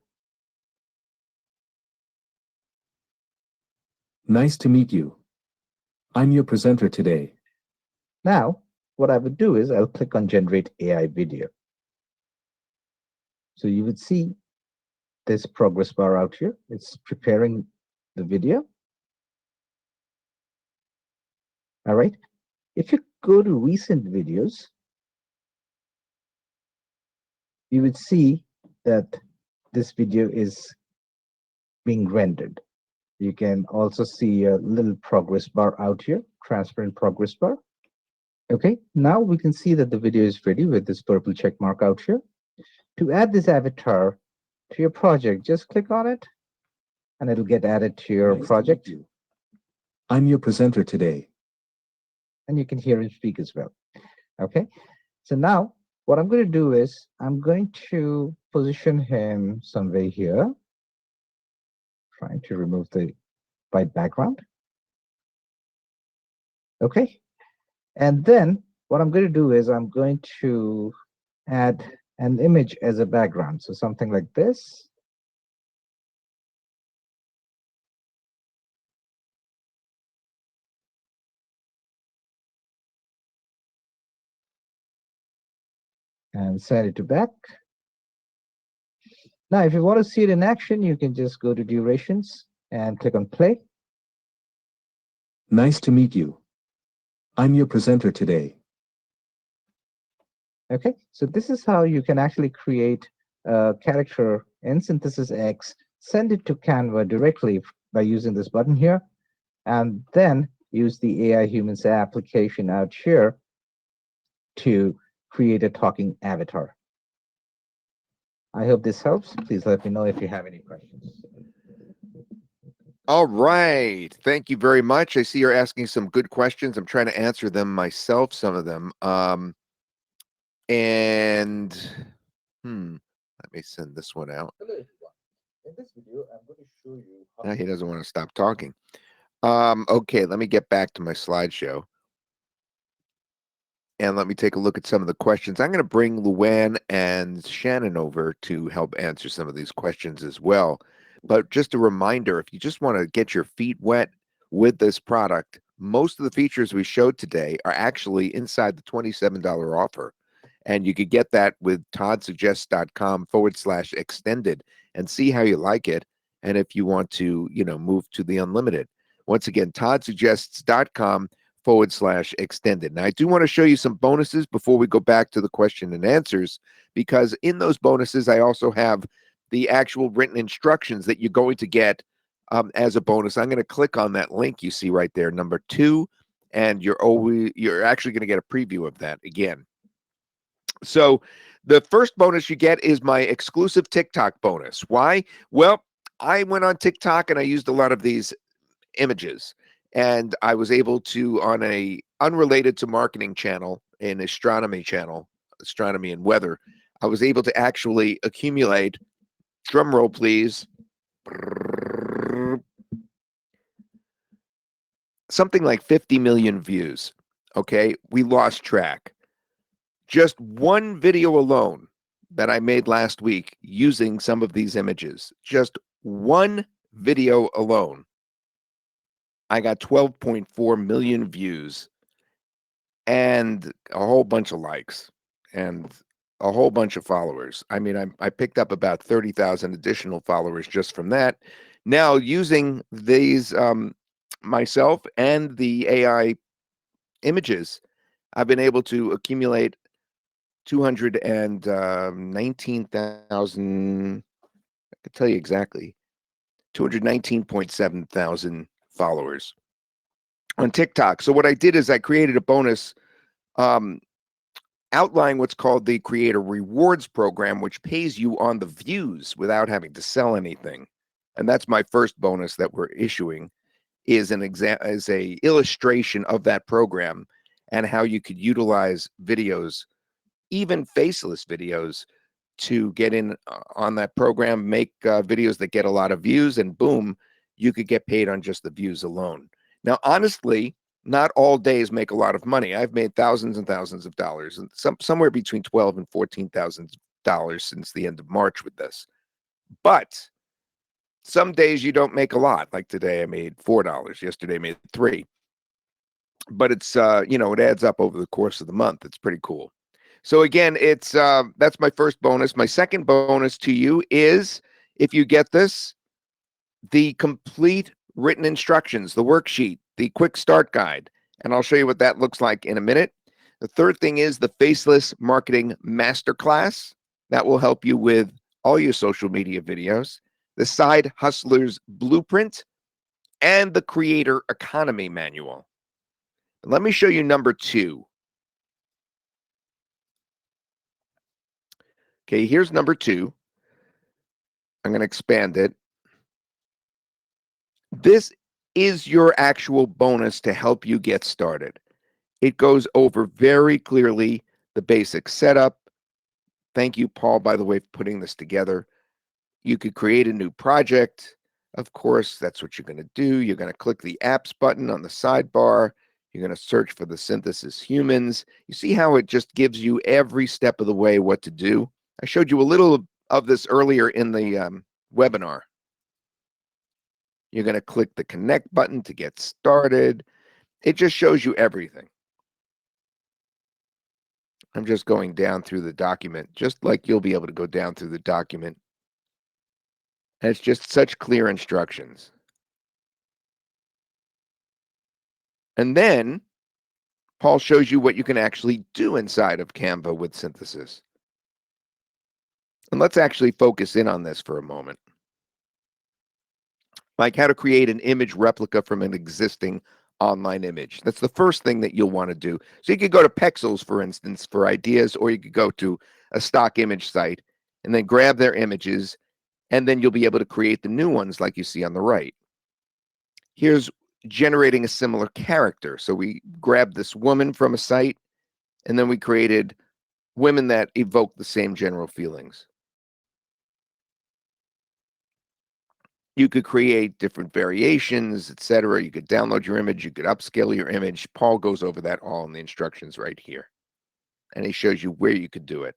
Nice to meet you. I'm your presenter today. Now, what I would do is I'll click on generate AI video. So you would see this progress bar out here. It's preparing the video. All right. If you go to recent videos, you would see that this video is being rendered. You can also see a little progress bar out here, transparent progress bar. Okay, now we can see that the video is ready with this purple check mark out here. To add this avatar to your project, just click on it and it'll get added to your project. I'm your presenter today. And you can hear him speak as well. Okay, so now what I'm going to do is I'm going to position him somewhere here, trying to remove the white background. Okay, and then what I'm going to do is I'm going to add an image as a background. So something like this. And send it to back. Now, if you want to see it in action, you can just go to durations and click on play. Nice to meet you. I'm your presenter today. Okay, so this is how you can actually create a character in Synthesys X, send it to Canva directly by using this button here, and then use the AI Humans application out here to create a talking avatar. I hope this helps. Please let me know if you have any questions. All right. Thank you very much. I see you're asking some good questions. I'm trying to answer them myself, some of them. Let me send this one out. Hello, everyone. In this video, I'm going to show you how Now he doesn't want to stop talking. Okay, let me get back to my slideshow. And let me take a look at some of the questions. I'm going to bring Luann and Shannon over to help answer some of these questions as well. But just a reminder, if you just want to get your feet wet with this product, most of the features we showed today are actually inside the $27 offer. And you could get that with toddsuggest.com/extended and see how you like it. And if you want to, move to the unlimited. Once again, toddsuggest.com /extended. Now, I do want to show you some bonuses before we go back to the question and answers, because in those bonuses, I also have the actual written instructions that you're going to get as a bonus. I'm going to click on that link you see right there, number 2, and you're actually going to get a preview of that again. So the first bonus you get is my exclusive TikTok bonus. Why? Well, I went on TikTok and I used a lot of these images, and I was able to, on a unrelated to marketing channel, an astronomy channel, astronomy and weather, I was able to actually accumulate, drum roll please, something like 50 million views. Okay, we lost track. Just one video alone that I made last week using some of these images, just one video alone, I got 12.4 million views and a whole bunch of likes and a whole bunch of followers. I mean, I picked up about 30,000 additional followers just from that. Now, using these myself and the AI images, I've been able to accumulate 219,000, I can tell you exactly, 219.7 thousand followers on TikTok. So what I did is I created a bonus outlining what's called the Creator Rewards Program, which pays you on the views without having to sell anything. And that's my first bonus that we're issuing, is an as a illustration of that program and how you could utilize videos, even faceless videos, to get in on that program, make videos that get a lot of views, and boom, you could get paid on just the views alone. Now, honestly, not all days make a lot of money. I've made thousands and thousands of dollars, and somewhere between $12,000 and $14,000 since the end of March with this. But some days you don't make a lot. Like today, I made $4. Yesterday, I made $3. But it's it adds up over the course of the month. It's pretty cool. So again, it's that's my first bonus. My second bonus to you is, if you get this, the complete written instructions, the worksheet, the quick start guide, and I'll show you what that looks like in a minute. The third thing is the Faceless Marketing Masterclass. That will help you with all your social media videos, the Side Hustler's Blueprint, and the Creator Economy Manual. Let me show you number 2. Okay, here's number 2. I'm going to expand it. This is your actual bonus to help you get started. It goes over very clearly the basic setup. Thank you, Paul, by the way, for putting this together. You could create a new project. Of course, that's what you're going to do. You're going to click the apps button on the sidebar. You're going to search for the Synthesys Humans. You see how it just gives you every step of the way what to do? I showed you a little of this earlier in the webinar. You're going to click the connect button to get started. It just shows you everything. I'm just going down through the document, just like you'll be able to go down through the document. And it's just such clear instructions. And then Paul shows you what you can actually do inside of Canva with Synthesys. And let's actually focus in on this for a moment. Like how to create an image replica from an existing online image. That's the first thing that you'll want to do. So you could go to Pexels, for instance, for ideas, or you could go to a stock image site and then grab their images, and then you'll be able to create the new ones like you see on the right. Here's generating a similar character. So we grabbed this woman from a site, and then we created women that evoke the same general feelings. You could create different variations, etc. You could download your image. You could upscale your image. Paul goes over that all in the instructions right here. And he shows you where you could do it.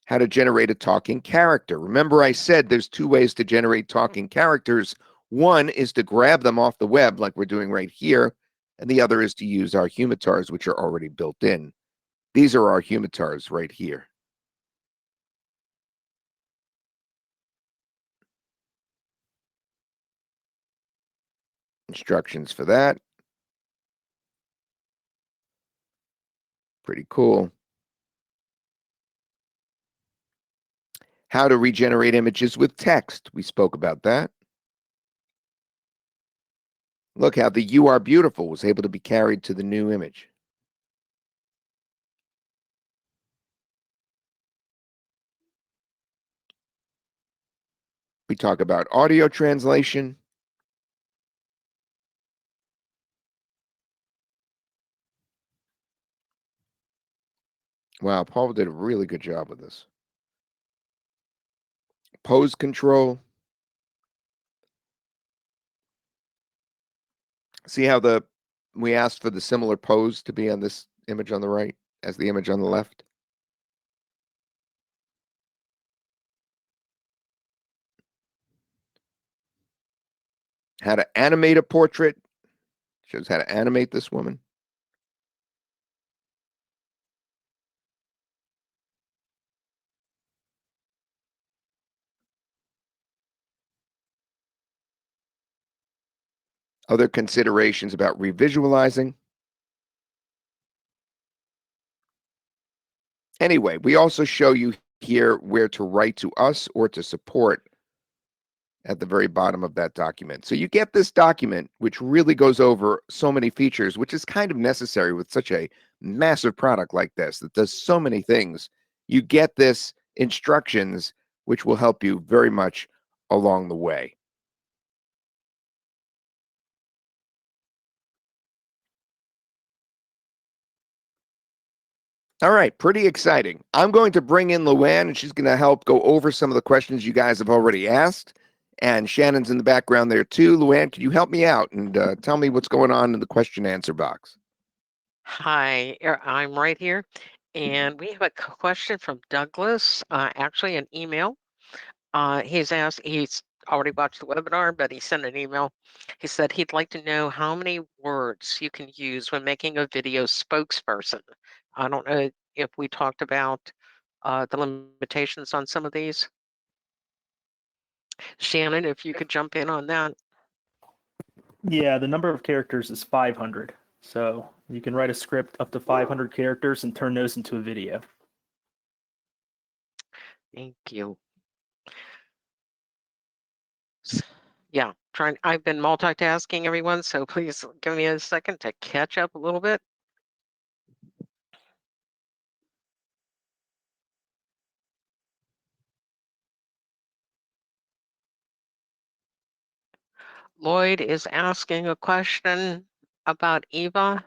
How to generate a talking character. Remember, I said there's 2 ways to generate talking characters. One is to grab them off the web like we're doing right here. And the other is to use our humitars, which are already built in. These are our humitars right here. Instructions for that. Pretty cool. How to regenerate images with text. We spoke about that. Look how the "You are beautiful" was able to be carried to the new image. We talk about audio translation. Wow, Paul did a really good job with this. Pose control. See how we asked for the similar pose to be on this image on the right as the image on the left? How to animate a portrait. Shows how to animate this woman. Other considerations about revisualizing. Anyway, we also show you here where to write to us or to support at the very bottom of that document. So you get this document, which really goes over so many features, which is kind of necessary with such a massive product like this that does so many things. You get this instructions, which will help you very much along the way. All right, pretty exciting. I'm going to bring in Luann, and she's going to help go over some of the questions you guys have already asked. And Shannon's in the background there too. Luann, can you help me out and tell me what's going on in the question answer box? Hi, I'm right here. And we have a question from Douglas, actually an email. He's already watched the webinar, but he sent an email. He said he'd like to know how many words you can use when making a video spokesperson. I don't know if we talked about the limitations on some of these. Shannon, if you could jump in on that. Yeah, the number of characters is 500. So you can write a script up to 500 characters and turn those into a video. Thank you. Yeah, I've been multitasking, everyone, so please give me a second to catch up a little bit. Lloyd is asking a question about Eva.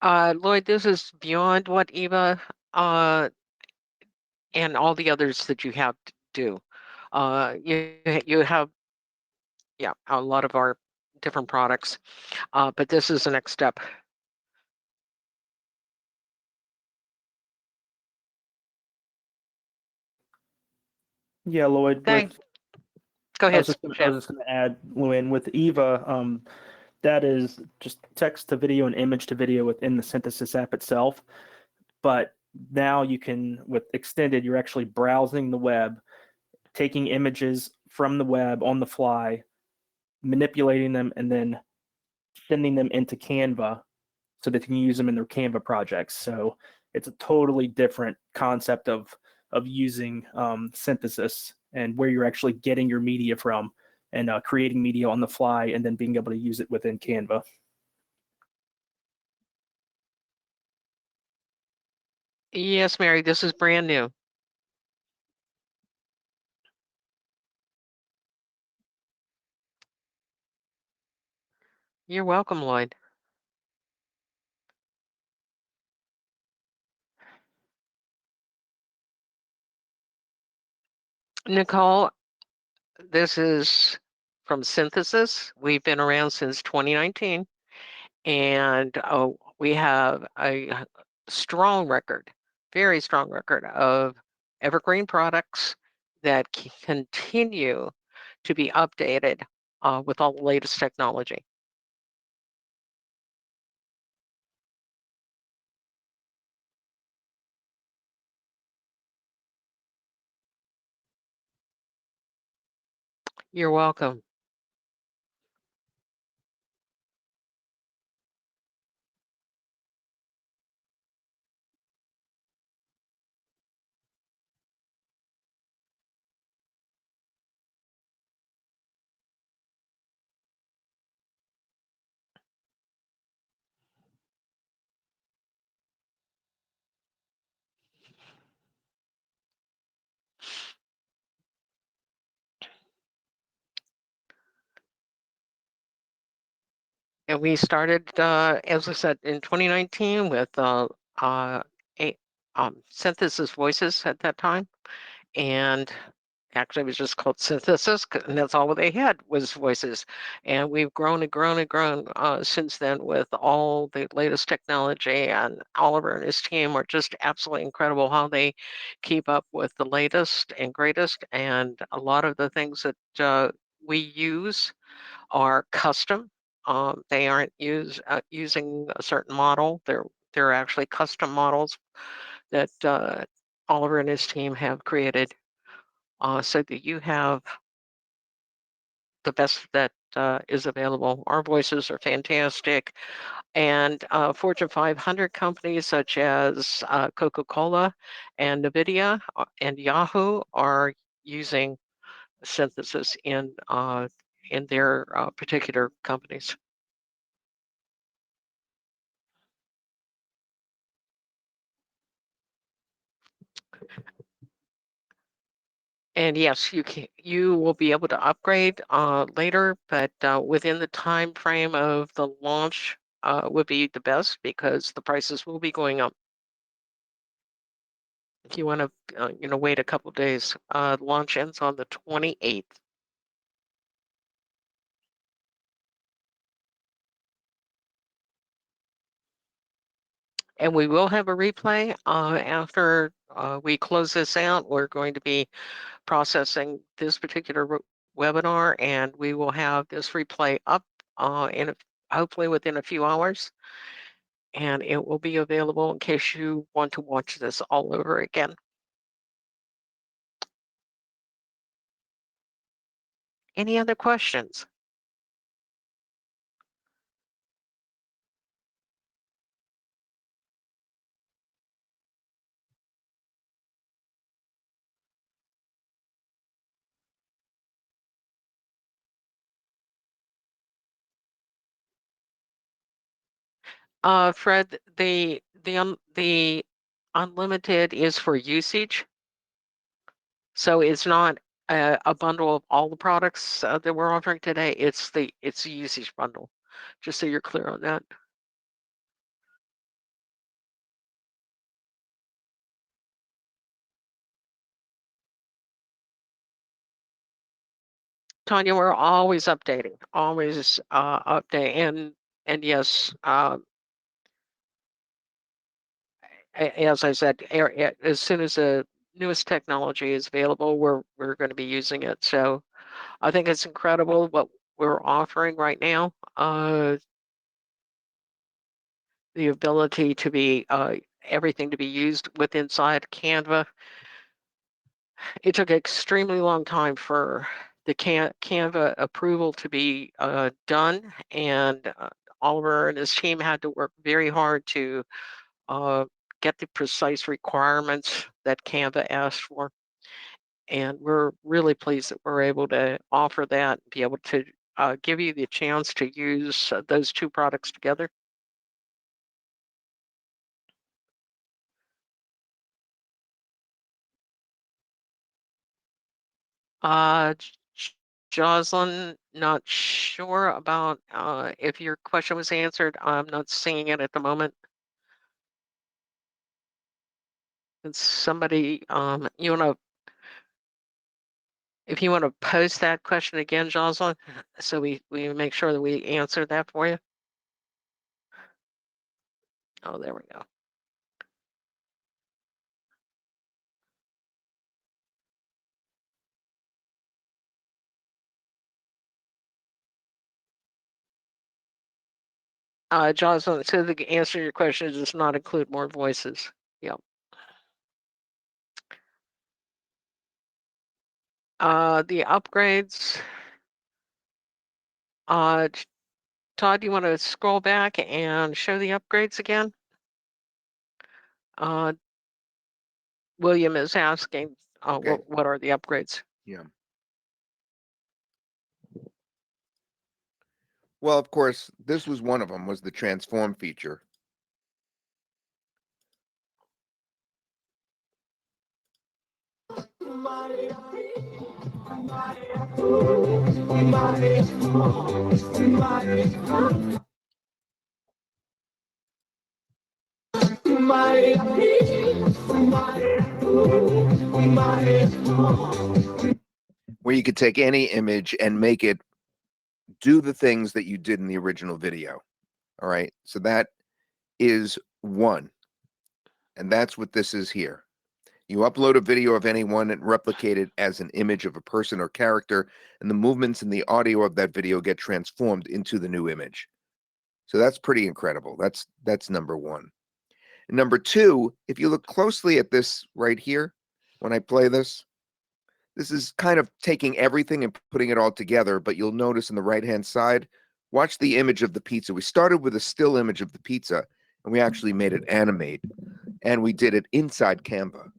Lloyd, this is beyond what Eva and all the others that you have to do. You have a lot of our different products, but this is the next step. Yeah, Lloyd. Thanks. Go I ahead. was just going to add, Luann, with Eva, that is just text to video and image to video within the Synthesys app itself. But now you can, with Extended, you're actually browsing the web, taking images from the web on the fly, manipulating them, and then sending them into Canva so that you can use them in their Canva projects. So it's a totally different concept of using Synthesys and where you're actually getting your media from and creating media on the fly and then being able to use it within Canva. Yes, Mary, this is brand new. You're welcome, Lloyd. Nicole, this is from Synthesys. We've been around since 2019, and we have a strong record, very strong record of evergreen products that continue to be updated with all the latest technology. You're welcome. And we started, as I said, in 2019 with a Synthesis Voices at that time, and actually it was just called Synthesis, and that's all they had was voices. And we've grown and grown and grown since then with all the latest technology. And Oliver and his team are just absolutely incredible how they keep up with the latest and greatest. And a lot of the things that we use are custom. They aren't using a certain model. They're actually custom models that Oliver and his team have created, so that you have the best that is available. Our voices are fantastic, and Fortune 500 companies such as Coca-Cola and NVIDIA and Yahoo are using Synthesis in their particular companies. And yes, you will be able to upgrade later, but within the time frame of the launch would be the best because the prices will be going up. If you want to, wait a couple days, launch ends on the 28th. And we will have a replay after we close this out. We're going to be processing this particular webinar, and we will have this replay up hopefully within a few hours. And it will be available in case you want to watch this all over again. Any other questions? Fred, the unlimited is for usage, so it's not a bundle of all the products that we're offering today. It's the usage bundle, just so you're clear on that. Tanya, we're always updating, always update, and yes, as I said, as soon as the newest technology is available, we're going to be using it. So I think it's incredible what we're offering right now. The ability to be everything to be used with inside Canva. It took an extremely long time for the Canva approval to be done, and Oliver and his team had to work very hard to get the precise requirements that Canva asked for. And we're really pleased that we're able to offer that, be able to give you the chance to use those two products together. Jocelyn, not sure about if your question was answered. I'm not seeing it at the moment. And somebody, if you want to post that question again, Jocelyn, so we make sure that we answer that for you. Oh, there we go. Jocelyn, so the answer to your question does not include more voices. Yep. The upgrades, Todd, you want to scroll back and show the upgrades again? William is asking, Okay. what are the upgrades? Yeah. Well, of course, this was one of them, was the transform feature. Where you could take any image and make it do the things that you did in the original video. All right. So that is one. And that's what this is here. You upload a video of anyone and replicate it as an image of a person or character, and the movements and the audio of that video get transformed into the new image. So that's pretty incredible. That's number one. And number two, if you look closely at this right here, when I play this is kind of taking everything and putting it all together, but you'll notice on the right-hand side, watch the image of the pizza. We started with a still image of the pizza, and we actually made it animate, and we did it inside Canva.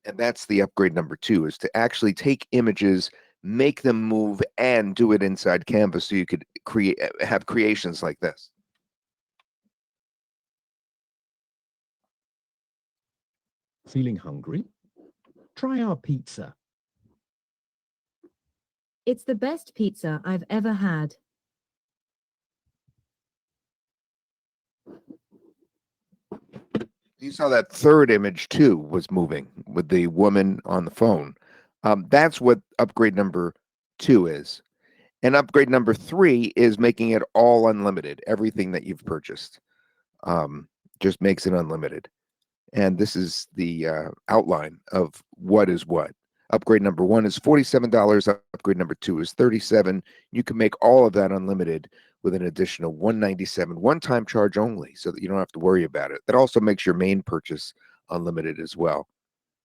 And that's the upgrade number two, is to actually take images, make them move, and do it inside Canva so you could have creations like this. Feeling hungry? Try our pizza. It's the best pizza I've ever had. You saw that third image too was moving with the woman on the phone. That's what upgrade number two is. And upgrade number three is making it all unlimited. Everything that you've purchased just makes it unlimited. And this is the outline of what is what. Upgrade number one is $47. Upgrade number two is $37. You can make all of that unlimited with an additional $197 one-time charge only, so that you don't have to worry about it. That also makes your main purchase unlimited as well.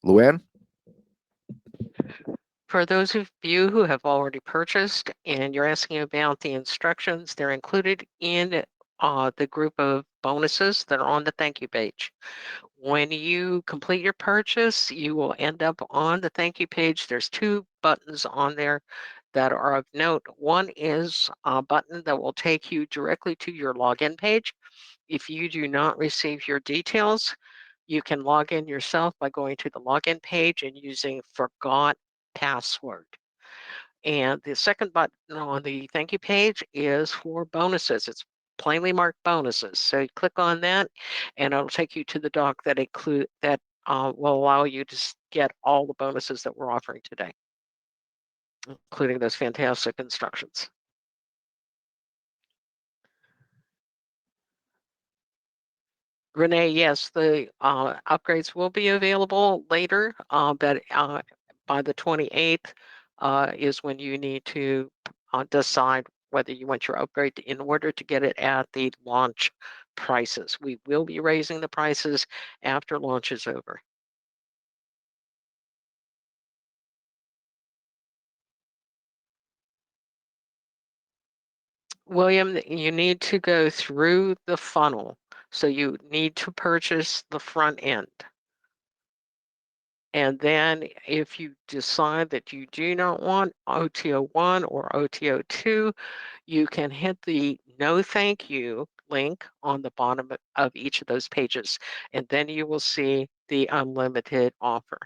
Luann? For those of you who have already purchased and you're asking about the instructions, they're included in the group of bonuses that are on the thank you page. When you complete your purchase, you will end up on the thank you page. There's two buttons on there that are of note. One is a button that will take you directly to your login page. If you do not receive your details, you can log in yourself by going to the login page and using forgot password. And the second button on the thank you page is for bonuses. It's plainly marked bonuses. So you click on that and it'll take you to the doc that will allow you to get all the bonuses that we're offering today, including those fantastic instructions. Renee, yes, the upgrades will be available later, but by the 28th is when you need to decide whether you want your upgrade in order to get it at the launch prices. We will be raising the prices after launch is over. William, you need to go through the funnel. So you need to purchase the front end. And then if you decide that you do not want OTO 1 or OTO 2, you can hit the no thank you link on the bottom of each of those pages, and then you will see the unlimited offer.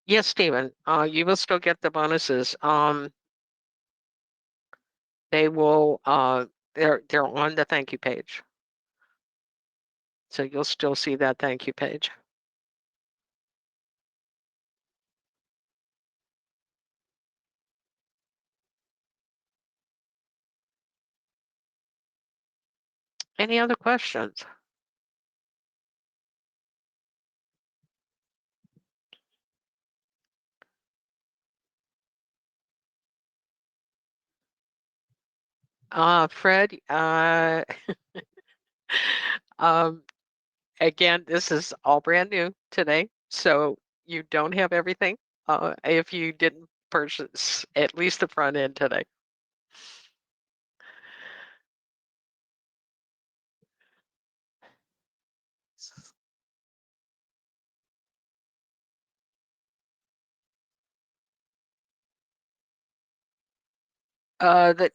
Yes, Stephen, you will still get the bonuses. They will, they're on the thank you page. So you'll still see that thank you page. Any other questions? Fred, again, this is all brand new today. So you don't have everything if you didn't purchase at least the front end today.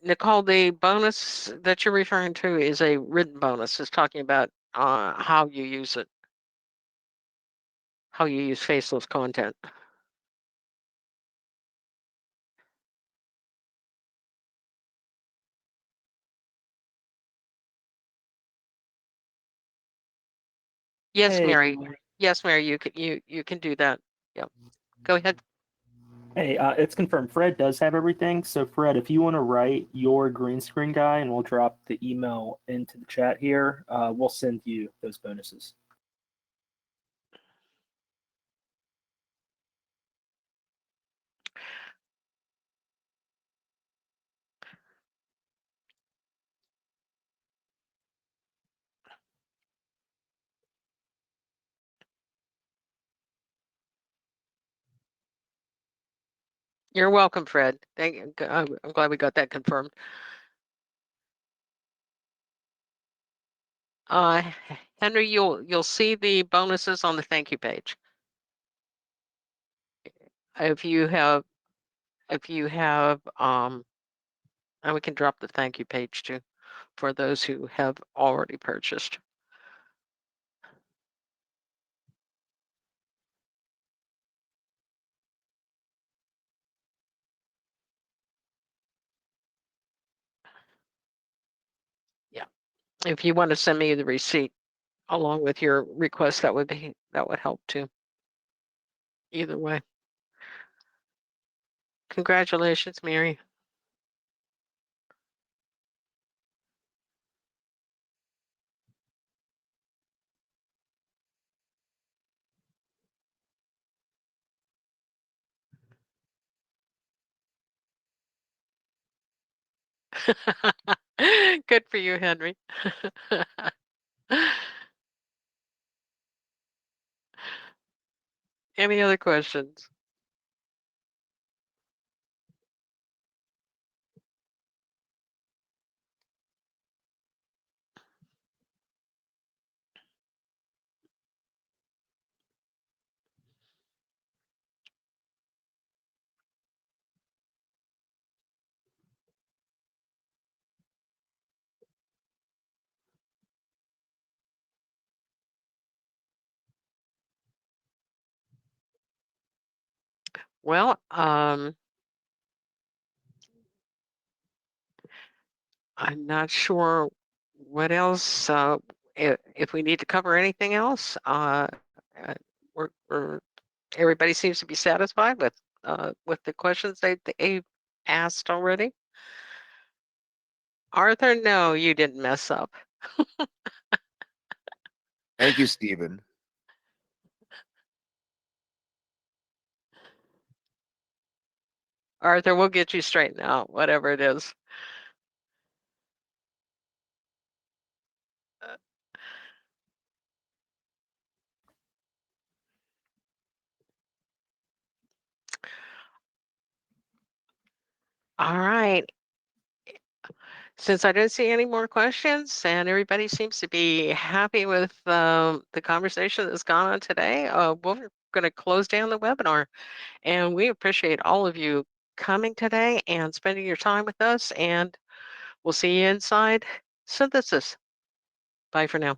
Nicole, the bonus that you're referring to is a written bonus. It's talking about how you use it, how you use faceless content. Yes, Hey. Mary. Yes, Mary. You can do that. Yep. Go ahead. Hey, it's confirmed. Fred does have everything. So, Fred, if you want to write your green screen guy, and we'll drop the email into the chat here, we'll send you those bonuses. You're welcome, Fred. I'm glad we got that confirmed. Henry, you'll see the bonuses on the thank you page. If you have, and we can drop the thank you page too for those who have already purchased. Yeah, if you want to send me the receipt along with your request, that would help too. Either way. Congratulations, Mary. Good for you, Henry. Any other questions? Well, I'm not sure what else. If we need to cover anything else, everybody seems to be satisfied with the questions they asked already. Arthur, no, you didn't mess up. Thank you, Stephen. Arthur, we'll get you straightened out, whatever it is. All right. Since I don't see any more questions and everybody seems to be happy with the conversation that's gone on today, we're going to close down the webinar. And we appreciate all of you coming today and spending your time with us. And we'll see you inside Synthesys. Bye for now.